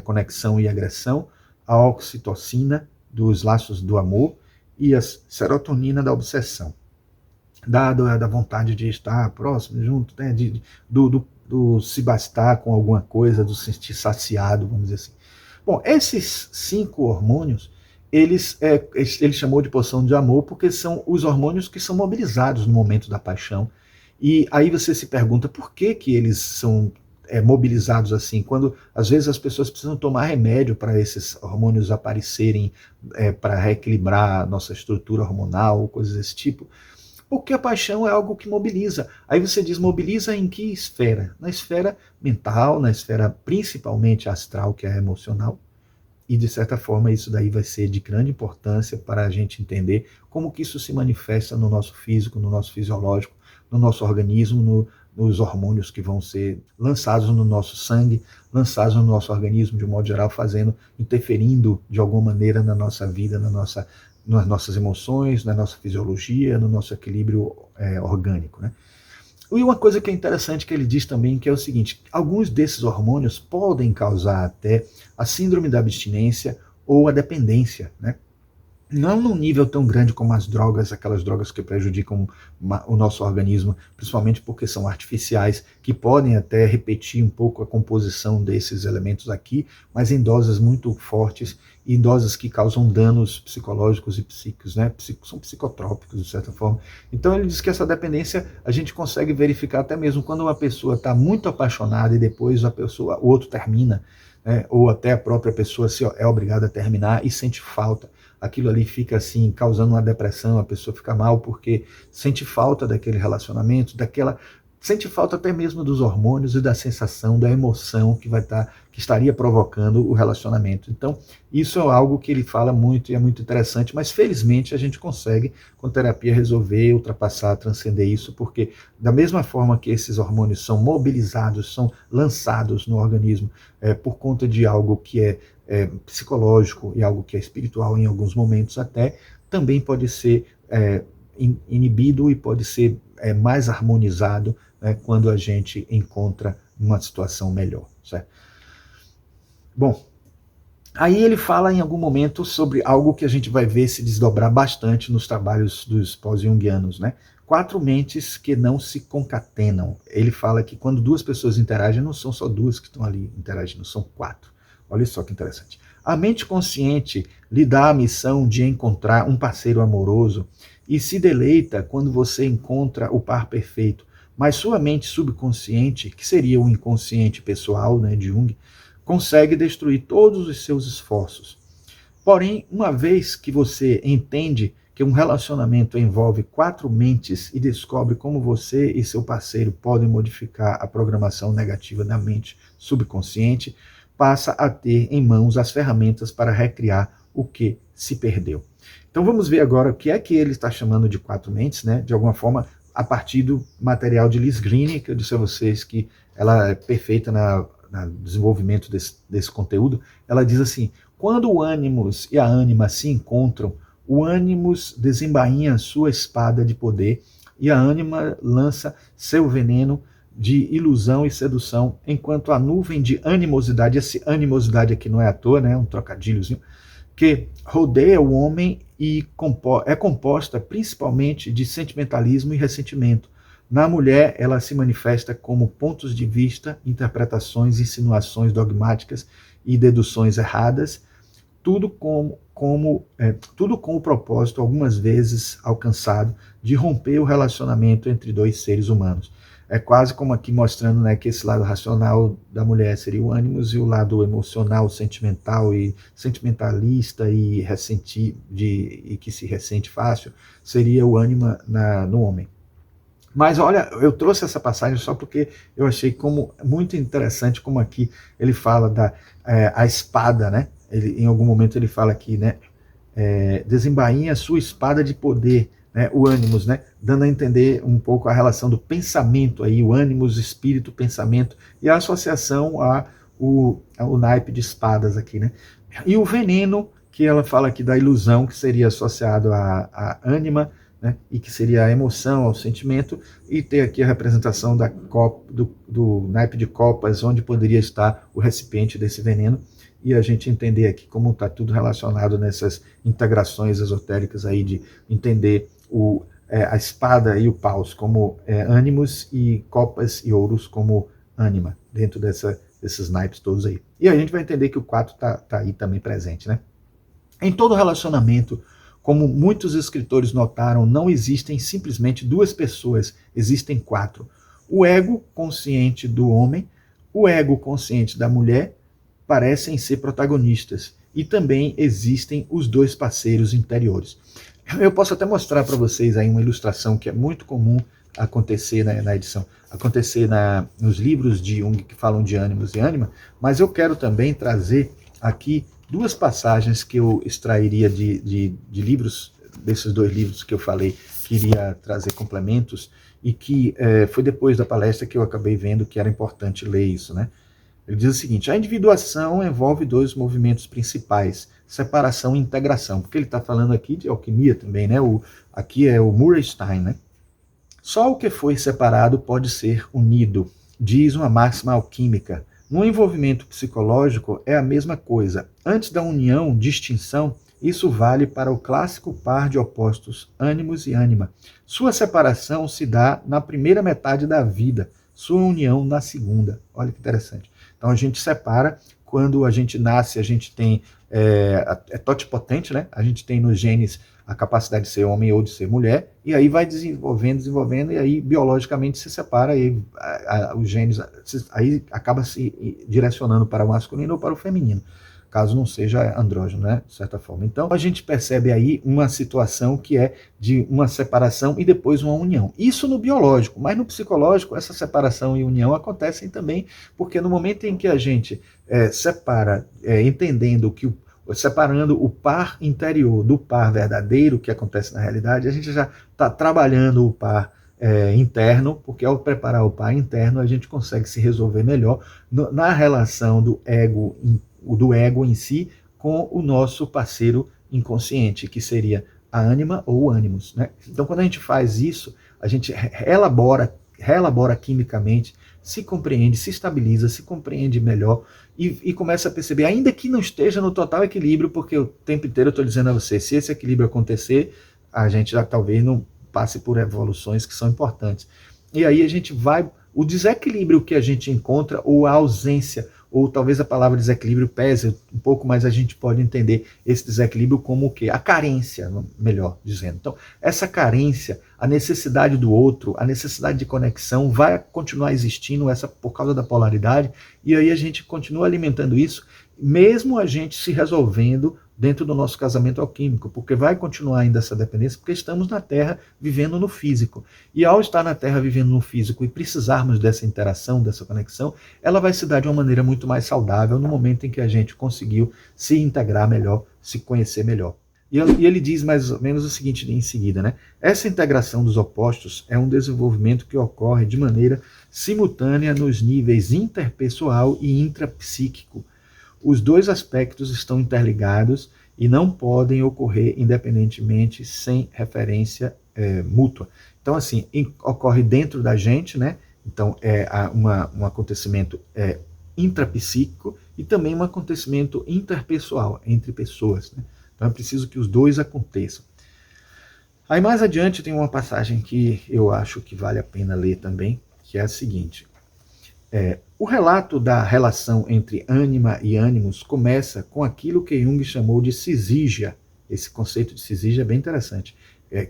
conexão e agressão, a oxitocina dos laços do amor e a serotonina da obsessão, da vontade de estar próximo, junto, né? Do se bastar com alguma coisa, do se sentir saciado, vamos dizer assim. Bom, esses 5 hormônios, ele chamou de poção de amor porque são os hormônios que são mobilizados no momento da paixão. E aí você se pergunta por que eles são mobilizados assim, quando às vezes as pessoas precisam tomar remédio para esses hormônios aparecerem, para reequilibrar a nossa estrutura hormonal ou coisas desse tipo. Porque a paixão é algo que mobiliza. Aí você diz, mobiliza em que esfera? Na esfera mental, na esfera principalmente astral, que é emocional. E, de certa forma, isso daí vai ser de grande importância para a gente entender como que isso se manifesta no nosso físico, no nosso fisiológico, no nosso organismo, nos hormônios que vão ser lançados no nosso sangue, lançados no nosso organismo, de um modo geral, interferindo de alguma maneira na nossa vida, nas nossas emoções, na nossa fisiologia, no nosso equilíbrio orgânico, né? E uma coisa que é interessante que ele diz também, que é o seguinte, alguns desses hormônios podem causar até a síndrome da abstinência ou a dependência, né? Não num nível tão grande como as drogas, aquelas drogas que prejudicam o nosso organismo, principalmente porque são artificiais, que podem até repetir um pouco a composição desses elementos aqui, mas em doses muito fortes e doses que causam danos psicológicos e psíquicos, né? São psicotrópicos, de certa forma. Então ele diz que essa dependência a gente consegue verificar até mesmo quando uma pessoa está muito apaixonada e depois o outro termina, né? Ou até a própria pessoa é obrigada a terminar e sente falta. Aquilo ali fica assim, causando uma depressão, a pessoa fica mal porque sente falta daquele relacionamento, sente falta até mesmo dos hormônios e da sensação, da emoção que estaria provocando o relacionamento. Então, isso é algo que ele fala muito e é muito interessante, mas felizmente a gente consegue, com terapia, resolver, ultrapassar, transcender isso, porque da mesma forma que esses hormônios são mobilizados, são lançados no organismo por conta de algo que é psicológico e algo que é espiritual em alguns momentos até, também pode ser inibido e pode ser mais harmonizado, né, quando a gente encontra uma situação melhor, certo? Bom, aí ele fala em algum momento sobre algo que a gente vai ver se desdobrar bastante nos trabalhos dos pós-jungianos, né? 4 mentes que não se concatenam. Ele fala que quando 2 pessoas interagem, não são só 2 que estão ali interagindo, são 4. Olha só que interessante. A mente consciente lhe dá a missão de encontrar um parceiro amoroso e se deleita quando você encontra o par perfeito. Mas sua mente subconsciente, que seria o inconsciente pessoal, né, de Jung, consegue destruir todos os seus esforços. Porém, uma vez que você entende que um relacionamento envolve 4 mentes e descobre como você e seu parceiro podem modificar a programação negativa da mente subconsciente, passa a ter em mãos as ferramentas para recriar o que se perdeu. Então vamos ver agora o que é que ele está chamando de 4 mentes, né? De alguma forma, a partir do material de Liz Greene, que eu disse a vocês que ela é perfeita no desenvolvimento desse conteúdo. Ela diz assim, quando o ânimos e a ânima se encontram, o ânimos desembainha sua espada de poder e a ânima lança seu veneno de ilusão e sedução, enquanto a nuvem de animosidade, essa animosidade aqui não é à toa, né, um trocadilhozinho, que rodeia o homem e é composta principalmente de sentimentalismo e ressentimento. Na mulher, ela se manifesta como pontos de vista, interpretações, insinuações dogmáticas e deduções erradas, tudo com o propósito, algumas vezes alcançado, de romper o relacionamento entre 2 seres humanos. É quase como aqui mostrando, né, que esse lado racional da mulher seria o ânimos e o lado emocional, sentimental e sentimentalista e e que se ressente fácil seria o ânima no homem. Mas olha, eu trouxe essa passagem só porque eu achei como muito interessante como aqui ele fala a espada, né? Em algum momento ele fala aqui, né? Desembainha a sua espada de poder, né? O ânimos, né? Dando a entender um pouco a relação do pensamento aí, o ânimos, espírito, pensamento e a associação ao naipe de espadas aqui, né? E o veneno que ela fala aqui da ilusão, que seria associado à ânima, né, e que seria a emoção, ao sentimento, e ter aqui a representação do naipe de copas, onde poderia estar o recipiente desse veneno, e a gente entender aqui como está tudo relacionado nessas integrações esotéricas aí de entender a espada e o paus como ânimos e copas e ouros como ânima, dentro desses naipes todos aí. E a gente vai entender que o 4 está aí também presente, né? Em todo relacionamento, como muitos escritores notaram, não existem simplesmente 2 pessoas, existem 4. O ego consciente do homem, o ego consciente da mulher, parecem ser protagonistas. E também existem os 2 parceiros interiores. Eu posso até mostrar para vocês aí uma ilustração que é muito comum acontecer na edição, acontecer nos livros de Jung que falam de ânimos e ânima, mas eu quero também trazer aqui duas passagens que eu extrairia de livros, desses dois livros que eu falei, que iria trazer complementos, e que foi depois da palestra que eu acabei vendo que era importante ler isso, né? Ele diz o seguinte: a individuação envolve dois movimentos principais, separação e integração, porque ele está falando aqui de alquimia também, né? Aqui é o Murray Stein, né? Só o que foi separado pode ser unido, diz uma máxima alquímica. No envolvimento psicológico é a mesma coisa. Antes da união, distinção, isso vale para o clássico par de opostos, ânimos e ânima. Sua separação se dá na primeira metade da vida, sua união na segunda. Olha que interessante. Então a gente separa, quando a gente nasce, a gente tem, é totipotente, né? A gente tem nos genes a capacidade de ser homem ou de ser mulher, e aí vai desenvolvendo, e aí biologicamente se separa, e os genes aí acaba se direcionando para o masculino ou para o feminino, caso não seja andrógeno, né, de certa forma. Então a gente percebe aí uma situação que é de uma separação e depois uma união. Isso no biológico, mas no psicológico essa separação e união acontecem também, porque no momento em que a gente separa, entendendo que separando o par interior do par verdadeiro que acontece na realidade, a gente já está trabalhando o par interno, porque ao preparar o par interno a gente consegue se resolver melhor na relação do ego em si com o nosso parceiro inconsciente, que seria a ânima ou o ânimos, né? Então quando a gente faz isso, a gente reelabora quimicamente, se compreende, se estabiliza, se compreende melhor e começa a perceber, ainda que não esteja no total equilíbrio, porque o tempo inteiro eu estou dizendo a você, se esse equilíbrio acontecer, a gente já talvez não passe por evoluções que são importantes. E aí a gente vai, o desequilíbrio que a gente encontra, ou a ausência, ou talvez a palavra desequilíbrio pese um pouco, mas a gente pode entender esse desequilíbrio como o quê? A carência, melhor dizendo. Então, essa carência, a necessidade do outro, a necessidade de conexão vai continuar existindo por causa da polaridade, e aí a gente continua alimentando isso, mesmo a gente se resolvendo dentro do nosso casamento alquímico, porque vai continuar ainda essa dependência, porque estamos na Terra vivendo no físico. E ao estar na Terra vivendo no físico e precisarmos dessa interação, dessa conexão, ela vai se dar de uma maneira muito mais saudável no momento em que a gente conseguiu se integrar melhor, se conhecer melhor. E ele diz mais ou menos o seguinte em seguida, né? Essa integração dos opostos é um desenvolvimento que ocorre de maneira simultânea nos níveis interpessoal e intrapsíquico. Os dois aspectos estão interligados e não podem ocorrer independentemente sem referência mútua. Então, assim, ocorre dentro da gente, né? Então, é um acontecimento intrapsíquico e também um acontecimento interpessoal, entre pessoas, né? Então, é preciso que os dois aconteçam. Aí, mais adiante, tem uma passagem que eu acho que vale a pena ler também, que é a seguinte. O relato da relação entre ânima e ânimos começa com aquilo que Jung chamou de syzygia. Esse conceito de syzygia é bem interessante,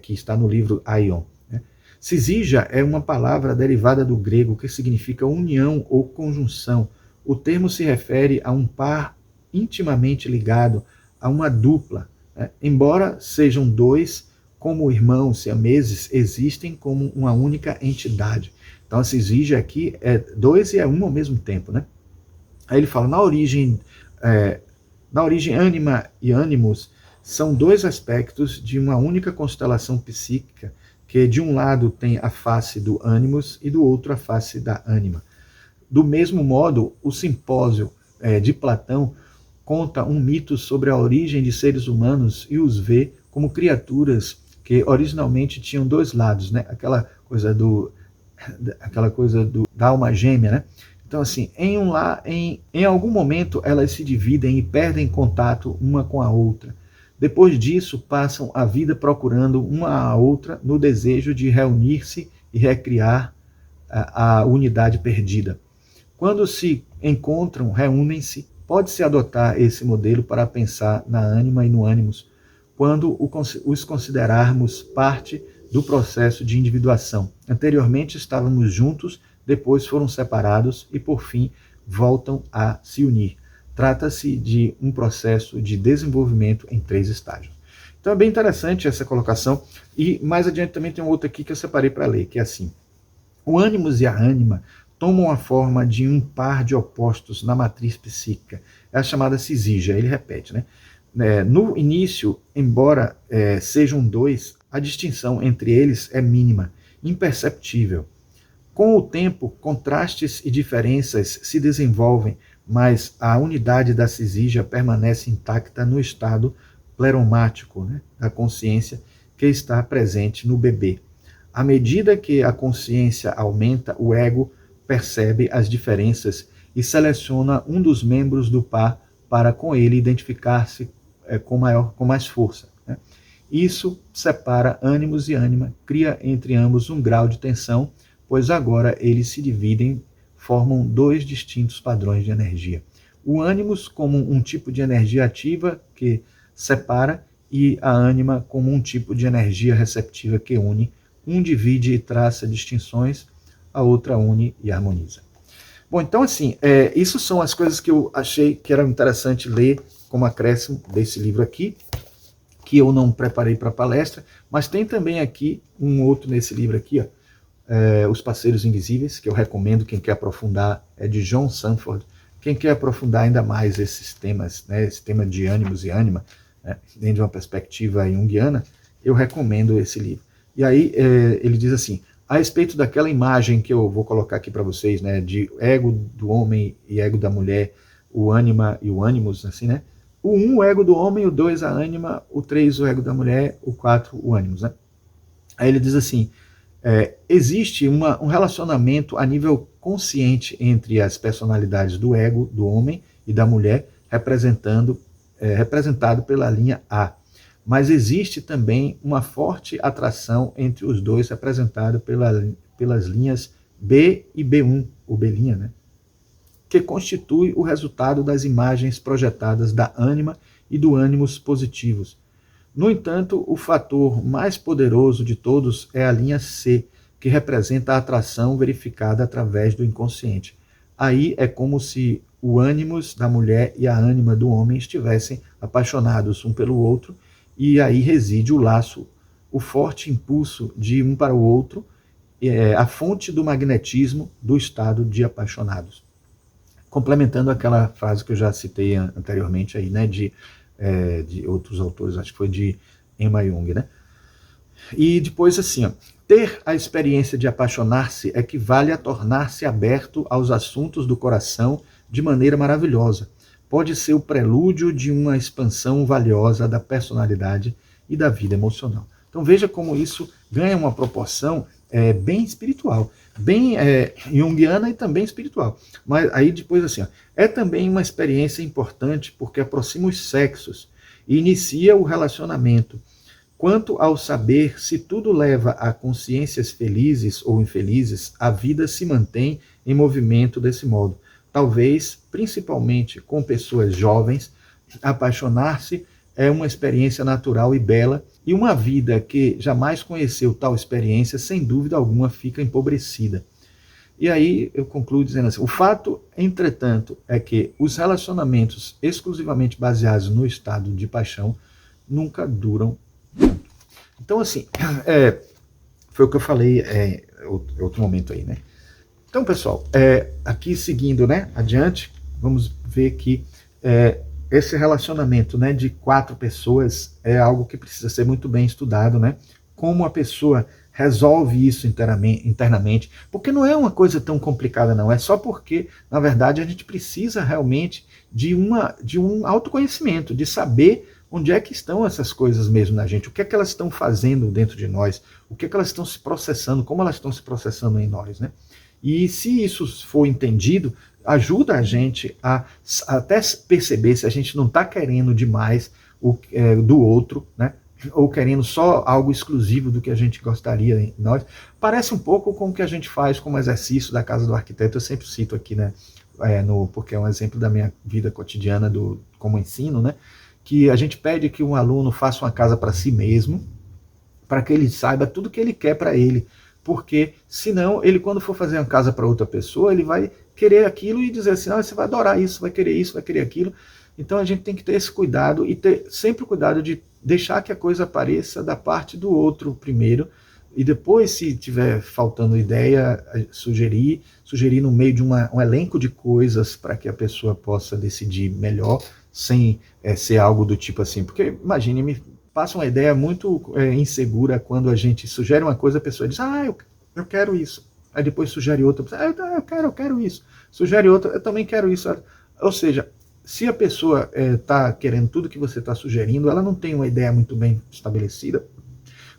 que está no livro Aion. Né? Syzygia é uma palavra derivada do grego que significa união ou conjunção. O termo se refere a um par intimamente ligado, a uma dupla. Né? Embora sejam dois, como irmãos siameses, existem como uma única entidade. Então, se exige aqui dois e um ao mesmo tempo, né? Aí ele fala, na origem ânima e ânimos são dois aspectos de uma única constelação psíquica, que de um lado tem a face do ânimos e do outro a face da ânima. Do mesmo modo, o simpósio de Platão conta um mito sobre a origem de seres humanos e os vê como criaturas que originalmente tinham dois lados, né? Aquela coisa da alma gêmea, né? Então, assim, em algum momento elas se dividem e perdem contato uma com a outra. Depois disso, passam a vida procurando uma a outra no desejo de reunir-se e recriar a unidade perdida. Quando se encontram, reúnem-se. Pode-se adotar esse modelo para pensar na ânima e no ânimos, quando os considerarmos parte do processo de individuação. Anteriormente estávamos juntos, depois foram separados e, por fim, voltam a se unir. Trata-se de um processo de desenvolvimento em 3 estágios. Então é bem interessante essa colocação, e mais adiante também tem um outro aqui que eu separei para ler, que é assim: o ânimos e a ânima tomam a forma de um par de opostos na matriz psíquica, é a chamada cisígia. Ele repete, né? No início, embora sejam dois, a distinção entre eles é mínima, imperceptível. Com o tempo, contrastes e diferenças se desenvolvem, mas a unidade da cisígia permanece intacta no estado pleromático, né, da consciência que está presente no bebê. À medida que a consciência aumenta, o ego percebe as diferenças e seleciona um dos membros do par para com ele identificar-se com mais força, né? Isso separa ânimos e ânima, cria entre ambos um grau de tensão, pois agora eles se dividem, formam dois distintos padrões de energia. O ânimos como um tipo de energia ativa que separa, e a ânima como um tipo de energia receptiva que une. Um divide e traça distinções, a outra une e harmoniza. Bom, então assim, isso são as coisas que eu achei que era interessante ler como acréscimo desse livro aqui, que eu não preparei para a palestra, mas tem também aqui um outro nesse livro aqui, ó, Os Parceiros Invisíveis, que eu recomendo quem quer aprofundar, é de John Sanford. Quem quer aprofundar ainda mais esses temas, né, esse tema de ânimos e ânima, dentro de uma perspectiva junguiana, eu recomendo esse livro. E aí ele diz assim: a respeito daquela imagem que eu vou colocar aqui para vocês, né, de ego do homem e ego da mulher, o ânima e o ânimos, assim, né? O 1, o ego do homem, o 2, a ânima, o 3, o ego da mulher, o 4, o ânimos, né? Aí ele diz assim: existe um relacionamento a nível consciente entre as personalidades do ego do homem e da mulher, representado pela linha A. Mas existe também uma forte atração entre os dois, representado pelas linhas B e B1, ou B', né? Que constitui o resultado das imagens projetadas da ânima e do ânimos positivos. No entanto, o fator mais poderoso de todos é a linha C, que representa a atração verificada através do inconsciente. Aí é como se o ânimos da mulher e a ânima do homem estivessem apaixonados um pelo outro, e aí reside o laço, o forte impulso de um para o outro, a fonte do magnetismo do estado de apaixonados. Complementando aquela frase que eu já citei anteriormente aí, né, de outros autores, acho que foi de Emma Jung, né? E depois assim, ó, ter a experiência de apaixonar-se equivale a tornar-se aberto aos assuntos do coração de maneira maravilhosa. Pode ser o prelúdio de uma expansão valiosa da personalidade e da vida emocional. Então veja como isso ganha uma proporção bem espiritual, bem junguiana e também espiritual. Mas aí depois assim, ó, é também uma experiência importante porque aproxima os sexos e inicia o relacionamento. Quanto ao saber se tudo leva a consciências felizes ou infelizes, a vida se mantém em movimento desse modo. Talvez, principalmente com pessoas jovens, apaixonar-se é uma experiência natural e bela, e uma vida que jamais conheceu tal experiência, sem dúvida alguma, fica empobrecida. E aí eu concluo dizendo assim: o fato, entretanto, é que os relacionamentos exclusivamente baseados no estado de paixão nunca duram muito. Então, assim, foi o que eu falei em outro momento aí, né? Então, pessoal, aqui seguindo, né, adiante, vamos ver que esse relacionamento, né, de 4 pessoas é algo que precisa ser muito bem estudado, né? Como a pessoa resolve isso internamente, porque não é uma coisa tão complicada, não. É só porque, na verdade, a gente precisa realmente de um autoconhecimento, de saber onde é que estão essas coisas mesmo na gente, o que é que elas estão fazendo dentro de nós, o que é que elas estão se processando, como elas estão se processando em nós, né? E se isso for entendido, ajuda a gente a até perceber se a gente não está querendo demais do outro, né? Ou querendo só algo exclusivo do que a gente gostaria em nós. Parece um pouco com o que a gente faz como exercício da Casa do Arquiteto. Eu sempre cito aqui, né? Porque é um exemplo da minha vida cotidiana como ensino, né? Que a gente pede que um aluno faça uma casa para si mesmo, para que ele saiba tudo que ele quer para ele. Porque, senão, ele quando for fazer uma casa para outra pessoa, ele vai querer aquilo e dizer assim: você vai adorar isso, vai querer aquilo. Então a gente tem que ter esse cuidado e ter sempre o cuidado de deixar que a coisa apareça da parte do outro primeiro, e depois, se tiver faltando ideia, sugerir no meio de um elenco de coisas para que a pessoa possa decidir melhor, sem ser algo do tipo assim. Porque, imagine, me passa uma ideia muito insegura quando a gente sugere uma coisa, a pessoa diz, eu quero isso. Aí depois sugere outra, eu quero isso. Sugere outra, eu também quero isso. Ou seja, se a pessoa está querendo tudo que você está sugerindo, ela não tem uma ideia muito bem estabelecida,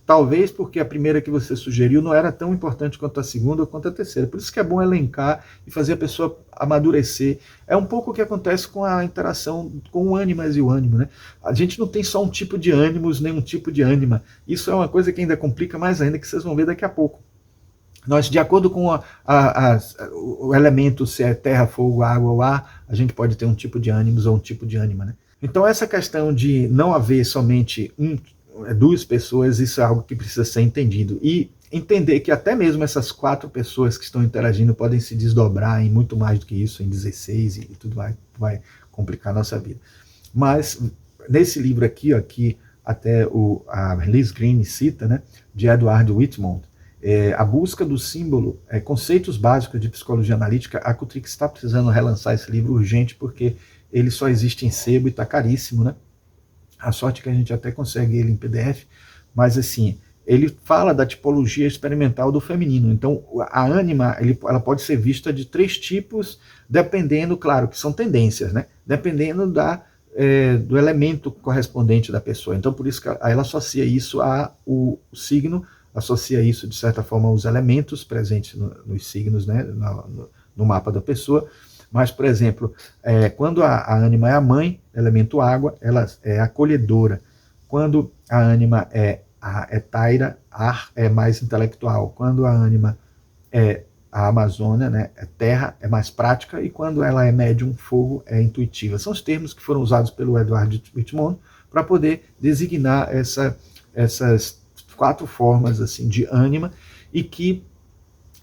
talvez porque a primeira que você sugeriu não era tão importante quanto a segunda ou quanto a terceira. Por isso que é bom elencar e fazer a pessoa amadurecer. É um pouco o que acontece com a interação com o ânimas e o ânimo, né? A gente não tem só um tipo de ânimos, nem um tipo de ânima. Isso é uma coisa que ainda complica mais ainda, que vocês vão ver daqui a pouco. Nós, de acordo com o elemento, se é terra, fogo, água ou ar, a gente pode ter um tipo de ânimos ou um tipo de ânima, né? Então essa questão de não haver somente duas pessoas, isso é algo que precisa ser entendido. E entender que até mesmo essas 4 pessoas que estão interagindo podem se desdobrar em muito mais do que isso, em 16, e tudo vai complicar a nossa vida. Mas nesse livro aqui, ó, que até a Liz Greene cita, né, de Edward Whitmore, a busca do símbolo, conceitos básicos de psicologia analítica, a Cutrix está precisando relançar esse livro urgente, porque ele só existe em sebo e está caríssimo, né? A sorte é que a gente até consegue ele em PDF, mas assim, ele fala da tipologia experimental do feminino. Então, a ânima, ela pode ser vista de 3 tipos, dependendo, claro, que são tendências, né? Dependendo do elemento correspondente da pessoa. Então, por isso que ela associa isso ao signo, associa isso, de certa forma, aos elementos presentes nos signos, né? No mapa da pessoa. Mas, por exemplo, quando a ânima é a mãe, elemento água, ela é acolhedora. Quando a ânima é taira, ar, é mais intelectual. Quando a ânima é a Amazônia, né, é terra, é mais prática. E quando ela é médium, fogo, é intuitiva. São os termos que foram usados pelo Edward Whitmore para poder designar essas 4 formas assim, de ânima, e que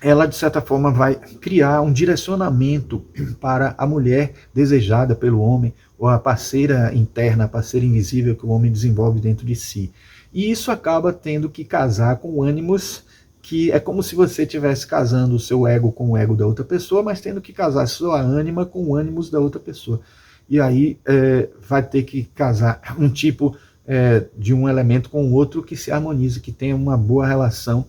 ela, de certa forma, vai criar um direcionamento para a mulher desejada pelo homem, ou a parceira interna, a parceira invisível que o homem desenvolve dentro de si. E isso acaba tendo que casar com ânimos, que é como se você estivesse casando o seu ego com o ego da outra pessoa, mas tendo que casar a sua ânima com o ânimos da outra pessoa. E aí vai ter que casar um tipo de um elemento com o outro que se harmonize, que tenha uma boa relação,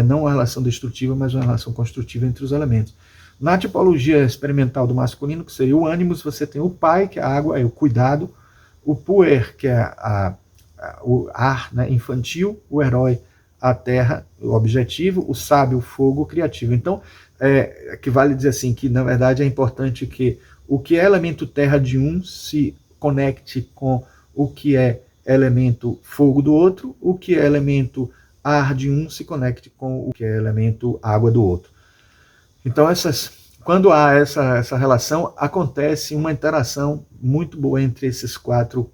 não uma relação destrutiva, mas uma relação construtiva entre os elementos. Na tipologia experimental do masculino, que seria o ânimos, você tem o pai, que é a água, é o cuidado, o puer, que é o ar, né, infantil, o herói, a terra, o objetivo, o sábio, o fogo, o criativo. Então, que vale dizer assim, que na verdade é importante que o que é elemento terra de um se conecte com o que é elemento fogo do outro, o que é elemento ar de um se conecte com o que é elemento água do outro. Então, quando há essa relação, acontece uma interação muito boa entre esses 4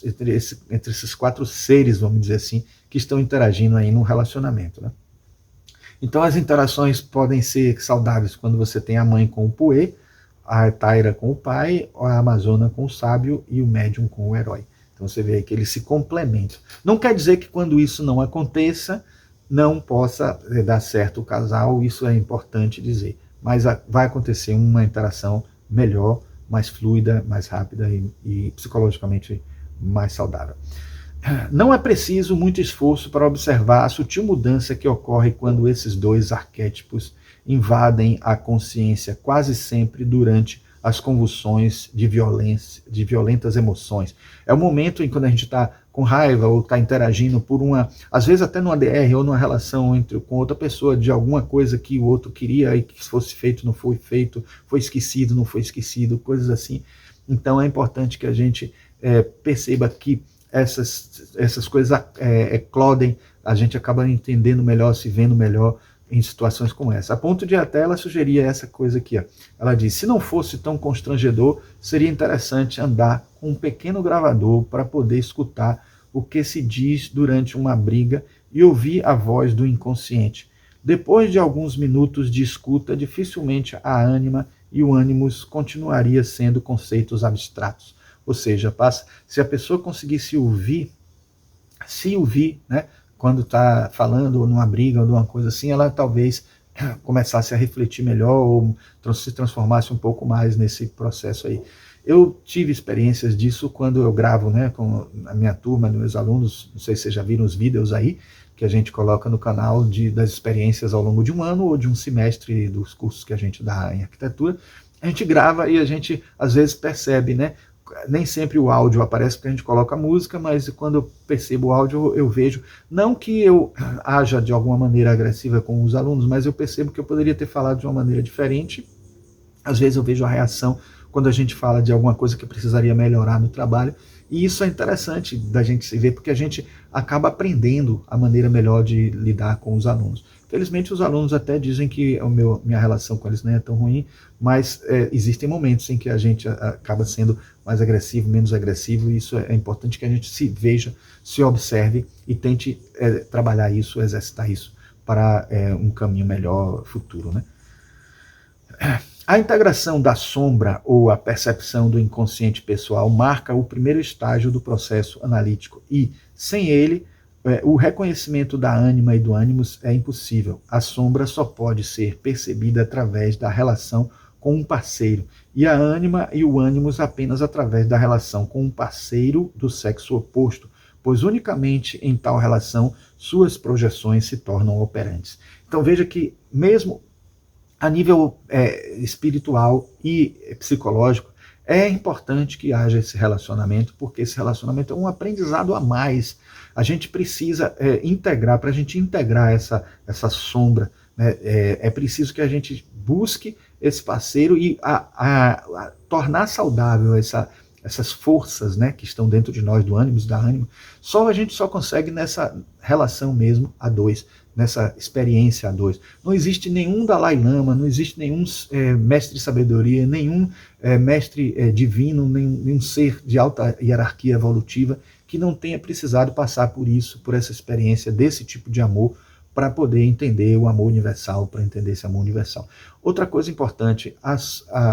entre esses 4 seres, vamos dizer assim, que estão interagindo aí num relacionamento, né? Então, as interações podem ser saudáveis quando você tem a mãe com o puê, a taira com o pai, a amazona com o sábio e o médium com o herói. Então você vê aí que eles se complementam. Não quer dizer que quando isso não aconteça, não possa dar certo o casal, isso é importante dizer. Mas vai acontecer uma interação melhor, mais fluida, mais rápida e psicologicamente mais saudável. Não é preciso muito esforço para observar a sutil mudança que ocorre quando esses 2 arquétipos invadem a consciência, quase sempre durante as convulsões de violentas emoções. É o momento em quando a gente está com raiva ou está interagindo por às vezes até numa DR ou numa relação com outra pessoa, de alguma coisa que o outro queria e que fosse feito, não foi feito, foi esquecido, não foi esquecido, coisas assim. Então é importante que a gente perceba que essas coisas eclodem, a gente acaba entendendo melhor, se vendo melhor em situações como essa. A ponto de até ela sugeria essa coisa aqui. Ó. Ela diz, se não fosse tão constrangedor, seria interessante andar com um pequeno gravador para poder escutar o que se diz durante uma briga e ouvir a voz do inconsciente. Depois de alguns minutos de escuta, dificilmente a ânima e o ânimos continuaria sendo conceitos abstratos. Ou seja, se a pessoa conseguir se ouvir, né, quando está falando ou numa briga ou numa coisa assim, ela talvez começasse a refletir melhor ou se transformasse um pouco mais nesse processo aí. Eu tive experiências disso quando eu gravo, né, com a minha turma, meus alunos, não sei se vocês já viram os vídeos aí, que a gente coloca no canal das experiências ao longo de um ano ou de um semestre dos cursos que a gente dá em arquitetura. A gente grava e a gente às vezes percebe, né, nem sempre o áudio aparece porque a gente coloca a música, mas quando eu percebo o áudio eu vejo, não que eu haja de alguma maneira agressiva com os alunos, mas eu percebo que eu poderia ter falado de uma maneira diferente. Às vezes eu vejo a reação quando a gente fala de alguma coisa que precisaria melhorar no trabalho, e isso é interessante da gente se ver, porque a gente acaba aprendendo a maneira melhor de lidar com os alunos. Felizmente os alunos até dizem que minha relação com eles não é tão ruim, mas existem momentos em que a gente acaba sendo mais agressivo, menos agressivo, e isso é importante que a gente se veja, se observe e tente trabalhar isso, exercitar isso para um caminho melhor futuro, né? A integração da sombra ou a percepção do inconsciente pessoal marca o primeiro estágio do processo analítico e, sem ele, o reconhecimento da ânima e do ânimos é impossível. A sombra só pode ser percebida através da relação com um parceiro e a ânima e o ânimos apenas através da relação com um parceiro do sexo oposto, pois unicamente em tal relação suas projeções se tornam operantes. Então veja que mesmo a nível espiritual e psicológico, é importante que haja esse relacionamento, porque esse relacionamento é um aprendizado a mais. A gente precisa integrar, para a gente integrar essa sombra, né, é preciso que a gente busque esse parceiro e tornar saudável essas forças, né, que estão dentro de nós, do ânimo, da ânima. A gente só consegue nessa relação mesmo a dois, nessa experiência a dois. Não existe nenhum Dalai Lama, não existe nenhum mestre de sabedoria, nenhum mestre divino, nenhum ser de alta hierarquia evolutiva que não tenha precisado passar por isso, por essa experiência desse tipo de amor, para poder entender o amor universal, para entender esse amor universal. Outra coisa importante,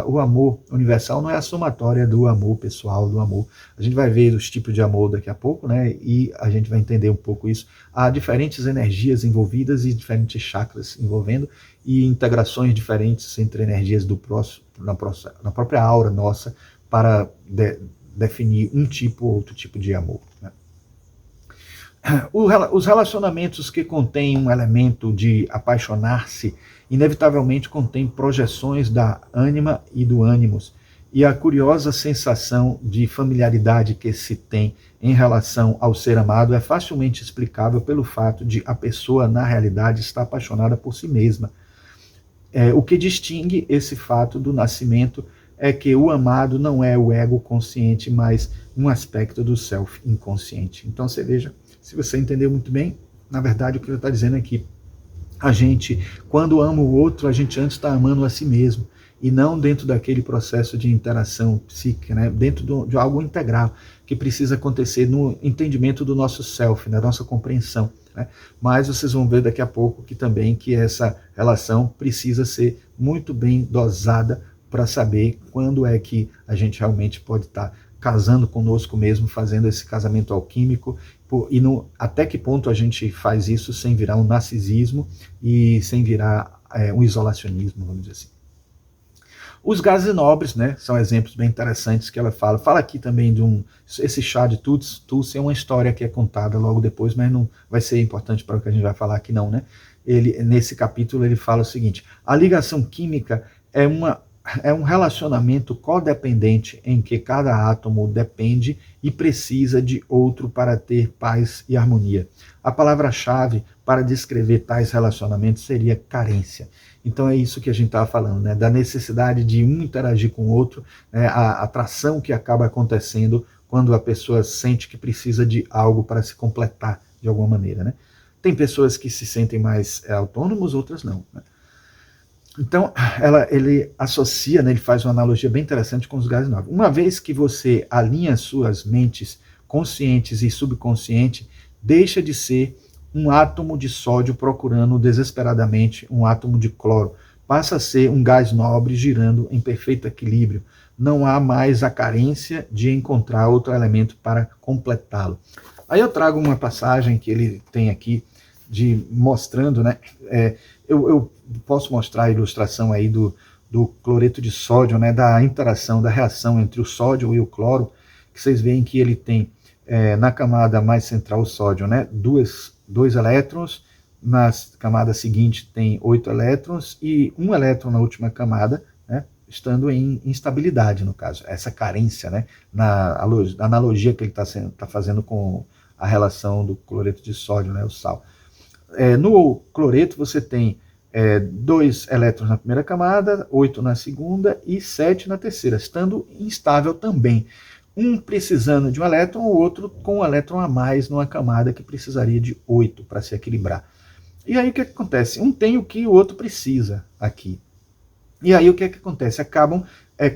o amor universal não é a somatória do amor pessoal, do amor. A gente vai ver os tipos de amor daqui a pouco, né? E a gente vai entender um pouco isso. Há diferentes energias envolvidas e diferentes chakras envolvendo e integrações diferentes entre energias do próximo, na própria aura nossa para definir um tipo ou outro tipo de amor, né? Os relacionamentos que contêm um elemento de apaixonar-se inevitavelmente contêm projeções da ânima e do ânimos, e a curiosa sensação de familiaridade que se tem em relação ao ser amado é facilmente explicável pelo fato de a pessoa, na realidade, estar apaixonada por si mesma. O que distingue esse fato do nascimento é que o amado não é o ego consciente, mas um aspecto do self inconsciente. Então você veja, se você entendeu muito bem, na verdade o que ele está dizendo é que a gente, quando ama o outro, a gente antes está amando a si mesmo, e não dentro daquele processo de interação psíquica, né? Dentro de algo integral, que precisa acontecer no entendimento do nosso self, da nossa compreensão, né? Mas vocês vão ver daqui a pouco que essa relação precisa ser muito bem dosada para saber quando é que a gente realmente pode estar casando conosco mesmo, fazendo esse casamento alquímico, e até que ponto a gente faz isso sem virar um narcisismo e sem virar um isolacionismo, vamos dizer assim. Os gases nobres, né, são exemplos bem interessantes que ela fala. Fala aqui também esse chá de Tulsi é uma história que é contada logo depois, mas não vai ser importante para o que a gente vai falar aqui não, né? Nesse capítulo ele fala o seguinte: a ligação química é um relacionamento codependente em que cada átomo depende e precisa de outro para ter paz e harmonia. A palavra-chave para descrever tais relacionamentos seria carência. Então é isso que a gente estava falando, né? Da necessidade de um interagir com o outro, né? A atração que acaba acontecendo quando a pessoa sente que precisa de algo para se completar de alguma maneira, né? Tem pessoas que se sentem mais autônomos, outras não, né? Então, ele associa, né, ele faz uma analogia bem interessante com os gases nobres. Uma vez que você alinha suas mentes conscientes e subconsciente, deixa de ser um átomo de sódio procurando desesperadamente um átomo de cloro. Passa a ser um gás nobre girando em perfeito equilíbrio. não há mais a carência de encontrar outro elemento para completá-lo. Aí eu trago uma passagem que ele tem aqui, mostrando, né? Eu posso mostrar a ilustração aí do cloreto de sódio, né? Da interação, da reação entre o sódio e o cloro, que vocês veem que ele tem na camada mais central o sódio, né? Dois elétrons, na camada seguinte tem 8 elétrons e 1 elétron na última camada, né? Estando em instabilidade, no caso, essa carência, né? Na analogia que ele está fazendo com a relação do cloreto de sódio, né? O sal. No cloreto você tem 2 elétrons na primeira camada, 8 na segunda e 7 na terceira, estando instável também. Um precisando de um elétron, o outro com um elétron a mais numa camada que precisaria de 8 para se equilibrar. E aí o que acontece? Um tem o que o outro precisa aqui. E aí o que acontece? Acabam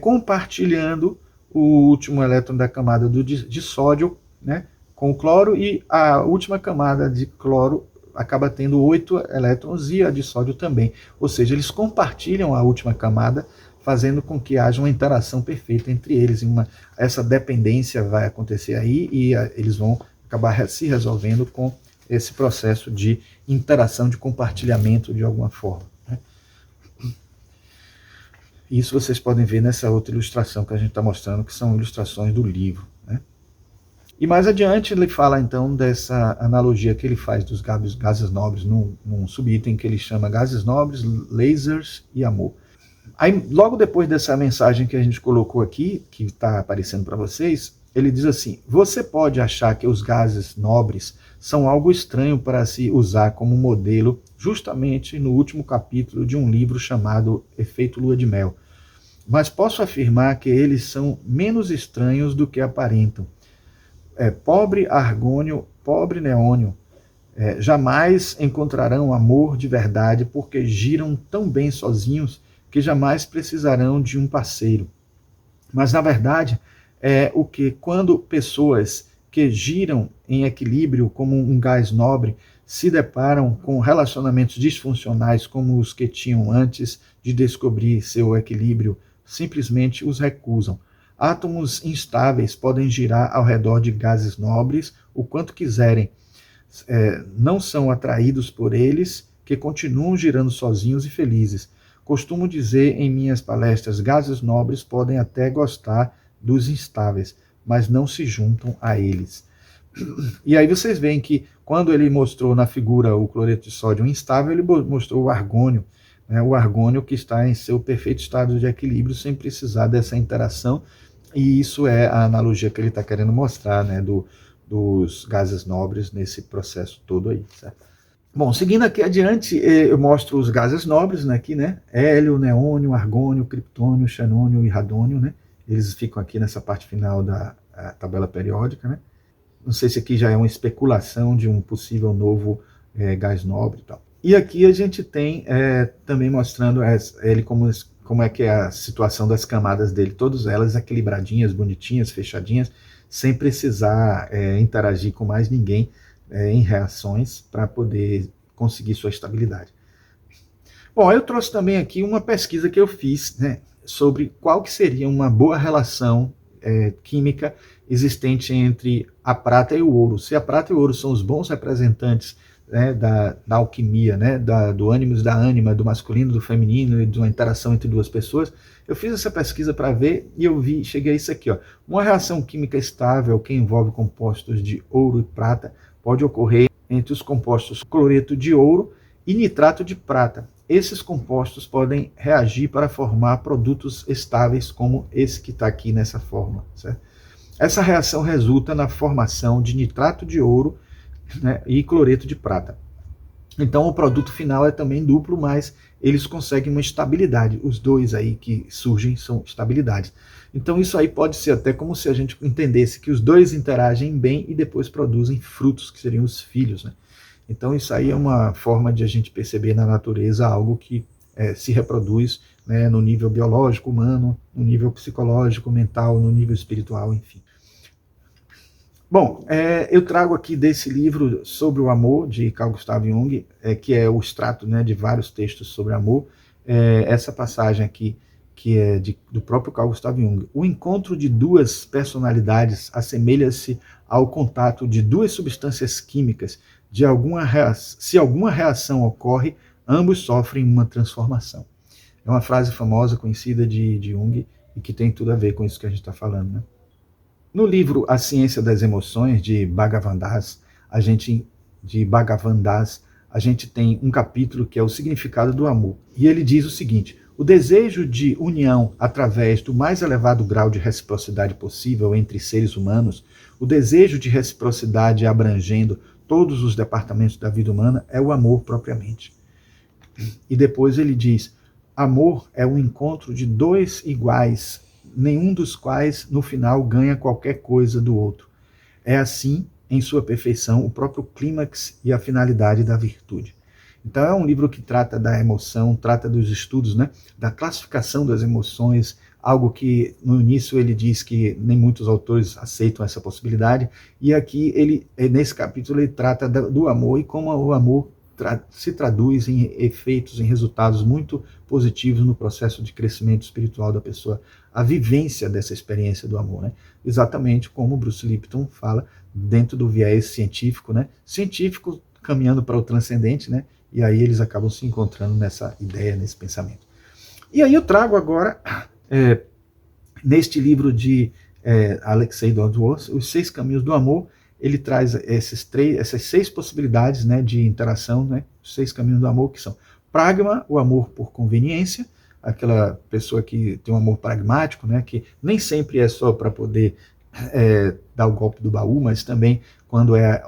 compartilhando o último elétron da camada de sódio, né, com o cloro, e a última camada de cloro acaba tendo 8 elétrons e a de sódio também. Ou seja, eles compartilham a última camada, fazendo com que haja uma interação perfeita entre eles. Essa dependência vai acontecer aí e eles vão acabar se resolvendo com esse processo de interação, de compartilhamento de alguma forma. Né? Isso vocês podem ver nessa outra ilustração que a gente está mostrando, que são ilustrações do livro. Né? E mais adiante ele fala então dessa analogia que ele faz dos gases nobres num subitem que ele chama gases nobres, lasers e amor. Aí, logo depois dessa mensagem que a gente colocou aqui, que está aparecendo para vocês, ele diz assim: você pode achar que os gases nobres são algo estranho para se usar como modelo, justamente no último capítulo de um livro chamado Efeito Lua de Mel. Mas posso afirmar que eles são menos estranhos do que aparentam. Pobre argônio, pobre neônio, jamais encontrarão amor de verdade porque giram tão bem sozinhos que jamais precisarão de um parceiro. Mas, na verdade, o que quando pessoas que giram em equilíbrio como um gás nobre se deparam com relacionamentos disfuncionais como os que tinham antes de descobrir seu equilíbrio, simplesmente os recusam. Átomos instáveis podem girar ao redor de gases nobres o quanto quiserem. Não são atraídos por eles, que continuam girando sozinhos e felizes. Costumo dizer em minhas palestras, gases nobres podem até gostar dos instáveis, mas não se juntam a eles. E aí vocês veem que quando ele mostrou na figura o cloreto de sódio instável, ele mostrou o argônio, né, o argônio que está em seu perfeito estado de equilíbrio sem precisar dessa interação, e isso é a analogia que ele está querendo mostrar, né, dos gases nobres nesse processo todo aí, certo? Bom, seguindo aqui adiante, eu mostro os gases nobres, né, aqui, né? Hélio, neônio, argônio, criptônio, xenônio e radônio, né? Eles ficam aqui nessa parte final da tabela periódica, né? Não sei se aqui já é uma especulação de um possível novo gás nobre e tal. E aqui a gente tem também mostrando ele como é que é a situação das camadas dele, todas elas equilibradinhas, bonitinhas, fechadinhas, sem precisar interagir com mais ninguém, em reações para poder conseguir sua estabilidade. Bom, eu trouxe também aqui uma pesquisa que eu fiz, né, sobre qual que seria uma boa relação química existente entre a prata e o ouro. Se a prata e o ouro são os bons representantes, né, da alquimia, né, do ânimos, da ânima, do masculino, do feminino e de uma interação entre duas pessoas, eu fiz essa pesquisa para ver e cheguei a isso aqui. Ó. Uma reação química estável que envolve compostos de ouro e prata pode ocorrer entre os compostos cloreto de ouro e nitrato de prata. Esses compostos podem reagir para formar produtos estáveis como esse que está aqui nessa forma. Certo? Essa reação resulta na formação de nitrato de ouro, né, e cloreto de prata. Então o produto final é também duplo, mas eles conseguem uma estabilidade. Os dois aí que surgem são estabilidades. Então isso aí pode ser até como se a gente entendesse que os dois interagem bem e depois produzem frutos, que seriam os filhos. Né? Então isso aí é uma forma de a gente perceber na natureza algo que se reproduz, né, no nível biológico humano, no nível psicológico, mental, no nível espiritual, enfim. Bom, eu trago aqui desse livro sobre o amor, de Carl Gustav Jung, que é o extrato, né, de vários textos sobre amor, essa passagem aqui, que é do próprio Carl Gustav Jung. O encontro de duas personalidades assemelha-se ao contato de duas substâncias químicas. Se alguma reação ocorre, ambos sofrem uma transformação. É uma frase famosa, conhecida de Jung, e que tem tudo a ver com isso que a gente está falando, né? No livro A Ciência das Emoções, de Bhagavan Das, a gente tem um capítulo que é o significado do amor. E ele diz o seguinte: o desejo de união através do mais elevado grau de reciprocidade possível entre seres humanos, o desejo de reciprocidade abrangendo todos os departamentos da vida humana, é o amor propriamente. E depois ele diz: amor é o encontro de dois iguais, nenhum dos quais no final ganha qualquer coisa do outro. É assim, em sua perfeição, o próprio clímax e a finalidade da virtude. Então é um livro que trata da emoção, trata dos estudos, né, da classificação das emoções, algo que no início ele diz que nem muitos autores aceitam essa possibilidade, e aqui nesse capítulo ele trata do amor e como o amor se traduz em efeitos, em resultados muito positivos no processo de crescimento espiritual da pessoa, a vivência dessa experiência do amor, né? Exatamente como Bruce Lipton fala dentro do viés científico, né? Científico caminhando para o transcendente, né? E aí eles acabam se encontrando nessa ideia, nesse pensamento. E aí eu trago agora, neste livro de Alexei Dodsworth, Os Seis Caminhos do Amor. Ele traz essas 6 possibilidades, né, de interação, né, os 6 caminhos do amor, que são pragma, o amor por conveniência, aquela pessoa que tem um amor pragmático, né, que nem sempre é só para poder dar o golpe do baú, mas também quando é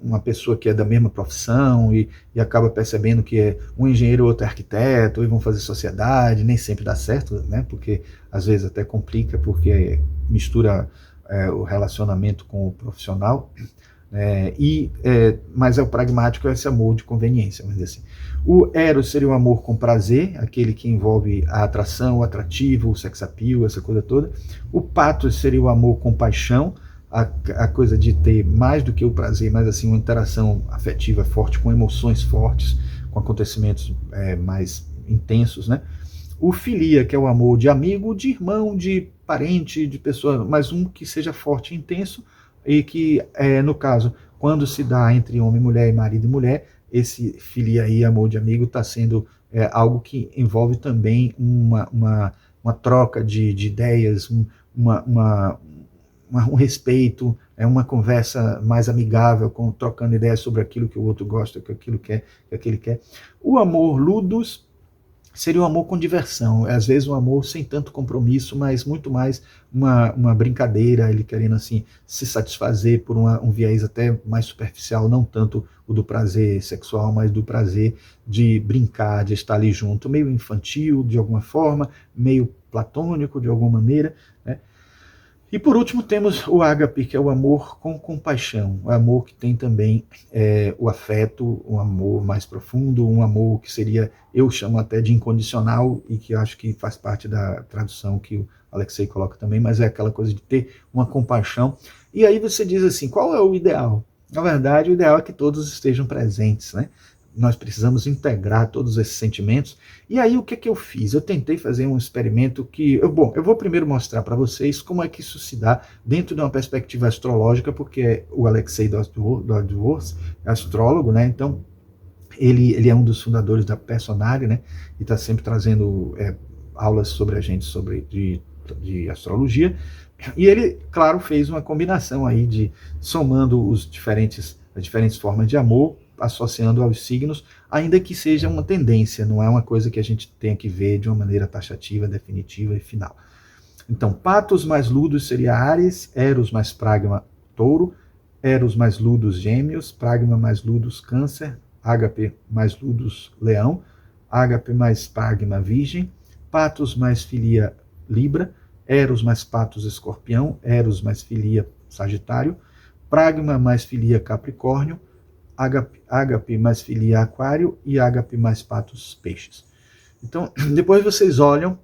uma pessoa que é da mesma profissão e acaba percebendo que é um engenheiro ou outro é arquiteto, e vão fazer sociedade, nem sempre dá certo, né, porque às vezes até complica, porque mistura o relacionamento com o profissional, mas é o pragmático, esse amor de conveniência, vamos dizer assim. O eros seria o amor com prazer, aquele que envolve a atração, o atrativo, o sex appeal, essa coisa toda. O pathos seria o amor com paixão, a coisa de ter mais do que o prazer, mas assim uma interação afetiva forte, com emoções fortes, com acontecimentos mais intensos, né? O filia, que é o amor de amigo, de irmão, de parente, de pessoa, mas um que seja forte e intenso, e que, no caso, quando se dá entre homem e mulher, e marido e mulher, esse filia aí, amor de amigo, está sendo algo que envolve também uma troca de ideias, um respeito, uma conversa mais amigável, trocando ideias sobre aquilo que o outro gosta, que aquilo quer, que aquele quer. O amor ludus seria um amor com diversão, às vezes um amor sem tanto compromisso, mas muito mais uma brincadeira, ele querendo assim se satisfazer por um viés até mais superficial, não tanto o do prazer sexual, mas do prazer de brincar, de estar ali junto, meio infantil de alguma forma, meio platônico de alguma maneira, né? E por último temos o ágape, que é o amor com compaixão, o amor que tem também o afeto, um amor mais profundo, um amor que seria, eu chamo até de incondicional, e que acho que faz parte da tradução que o Alexei coloca também, mas é aquela coisa de ter uma compaixão. E aí você diz assim, qual é o ideal? Na verdade, o ideal é que todos estejam presentes, né? Nós precisamos integrar todos esses sentimentos. E aí o que eu fiz? Eu tentei fazer um experimento que... eu vou primeiro mostrar para vocês como é que isso se dá dentro de uma perspectiva astrológica, porque o Alexei Dodsworth é astrólogo, né? Então ele é um dos fundadores da Personare, né? E está sempre trazendo aulas sobre a gente, de astrologia. E ele, claro, fez uma combinação aí somando as diferentes formas de amor, associando aos signos, ainda que seja uma tendência, não é uma coisa que a gente tenha que ver de uma maneira taxativa, definitiva e final. Então, pathos mais ludus seria Áries, eros mais pragma, touro, eros mais ludus, gêmeos, pragma mais ludus, câncer, ágape mais ludus, leão, ágape mais pragma, virgem, pathos mais filia, libra, eros mais pathos, escorpião, eros mais filia, sagitário, pragma mais filia, capricórnio, ágape mais filia, aquário, e ágape mais pathos, peixes. Então, depois vocês olham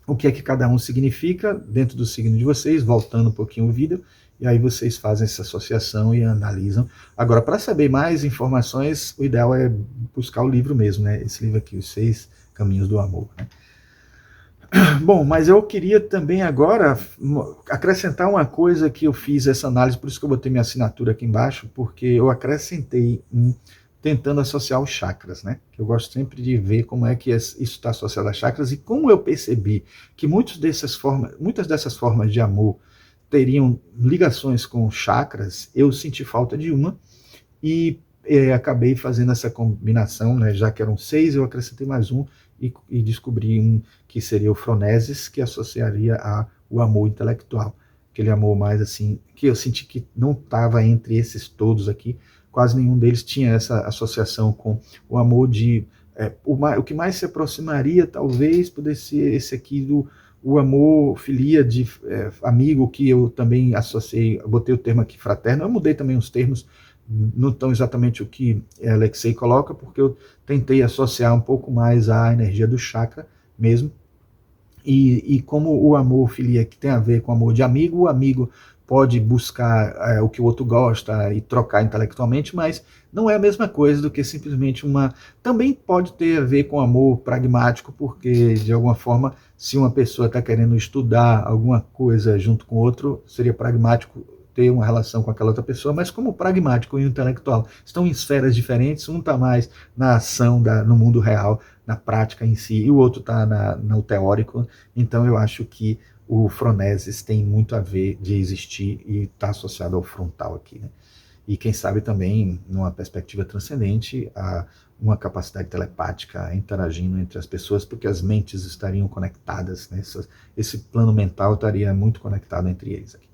o que é que cada um significa dentro do signo de vocês, voltando um pouquinho o vídeo, e aí vocês fazem essa associação e analisam. Agora, para saber mais informações, o ideal é buscar o livro mesmo, né? Esse livro aqui, Os 6 Caminhos do Amor, né? Bom, mas eu queria também agora acrescentar uma coisa que eu fiz essa análise, por isso que eu botei minha assinatura aqui embaixo, porque eu acrescentei tentando associar os chakras, né? Eu gosto sempre de ver como é que isso está associado a chakras e como eu percebi que muitas dessas formas de amor teriam ligações com chakras, eu senti falta de uma e acabei fazendo essa combinação, né? Já que eram 6, eu acrescentei mais um e descobri um que seria o Phronesis, que associaria o amor intelectual, aquele amor mais assim, que eu senti que não estava entre esses todos aqui, quase nenhum deles tinha essa associação com o amor de... o que mais se aproximaria, talvez, pudesse ser esse aqui o amor, filia de amigo, que eu também associei, botei o termo aqui fraterno, eu mudei também os termos, não tão exatamente o que Alexei coloca, porque eu tentei associar um pouco mais à energia do chakra mesmo, e como o amor filia que tem a ver com o amor de amigo, o amigo pode buscar o que o outro gosta e trocar intelectualmente, mas não é a mesma coisa do que simplesmente uma... Também pode ter a ver com amor pragmático, porque de alguma forma, se uma pessoa está querendo estudar alguma coisa junto com outro, seria pragmático ter uma relação com aquela outra pessoa, mas como o pragmático e o intelectual estão em esferas diferentes, um está mais na ação, no mundo real, na prática em si, e o outro está no teórico, então eu acho que o Phronesis tem muito a ver de existir e está associado ao frontal aqui, né? E quem sabe também, numa perspectiva transcendente, a uma capacidade telepática interagindo entre as pessoas, porque as mentes estariam conectadas, né? Esse plano mental estaria muito conectado entre eles aqui.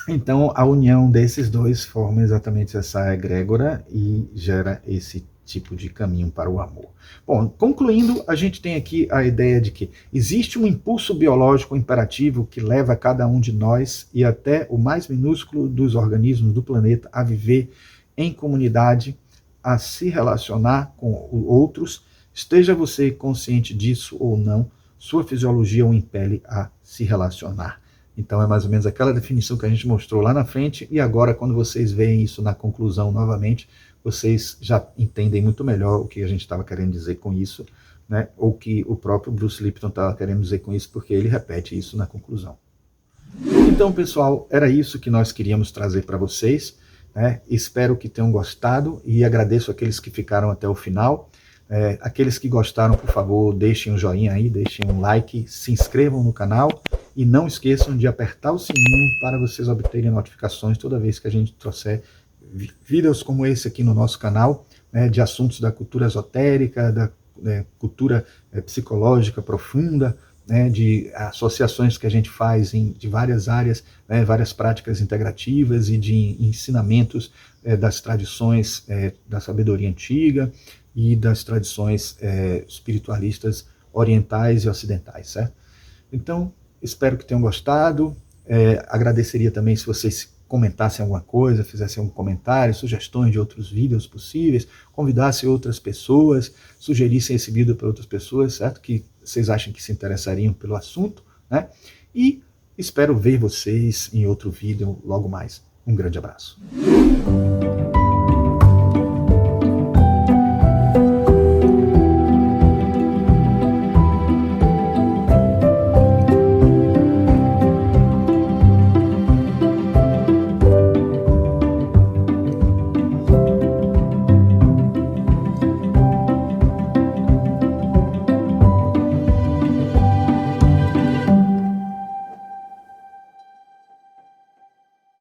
Então, a união desses dois forma exatamente essa egrégora e gera esse tipo de caminho para o amor. Bom, concluindo, a gente tem aqui a ideia de que existe um impulso biológico imperativo que leva cada um de nós e até o mais minúsculo dos organismos do planeta a viver em comunidade, a se relacionar com outros, esteja você consciente disso ou não, sua fisiologia o impele a se relacionar. Então é mais ou menos aquela definição que a gente mostrou lá na frente, e agora quando vocês veem isso na conclusão novamente, vocês já entendem muito melhor o que a gente estava querendo dizer com isso, né? Ou que o próprio Bruce Lipton estava querendo dizer com isso, porque ele repete isso na conclusão. Então, pessoal, era isso que nós queríamos trazer para vocês, né? Espero que tenham gostado e agradeço aqueles que ficaram até o final. Aqueles que gostaram, por favor, deixem um joinha aí, deixem um like, se inscrevam no canal e não esqueçam de apertar o sininho para vocês obterem notificações toda vez que a gente trouxer vídeos como esse aqui no nosso canal, né, de assuntos da cultura esotérica, da cultura psicológica profunda, né, de associações que a gente faz de várias áreas, né, várias práticas integrativas e de ensinamentos das tradições da sabedoria antiga e das tradições espiritualistas orientais e ocidentais, certo? Então, espero que tenham gostado. Agradeceria também se vocês comentassem alguma coisa, fizessem algum comentário, sugestões de outros vídeos possíveis, convidassem outras pessoas, sugerissem esse vídeo para outras pessoas, certo? Que vocês acham que se interessariam pelo assunto, né? E espero ver vocês em outro vídeo logo mais. Um grande abraço.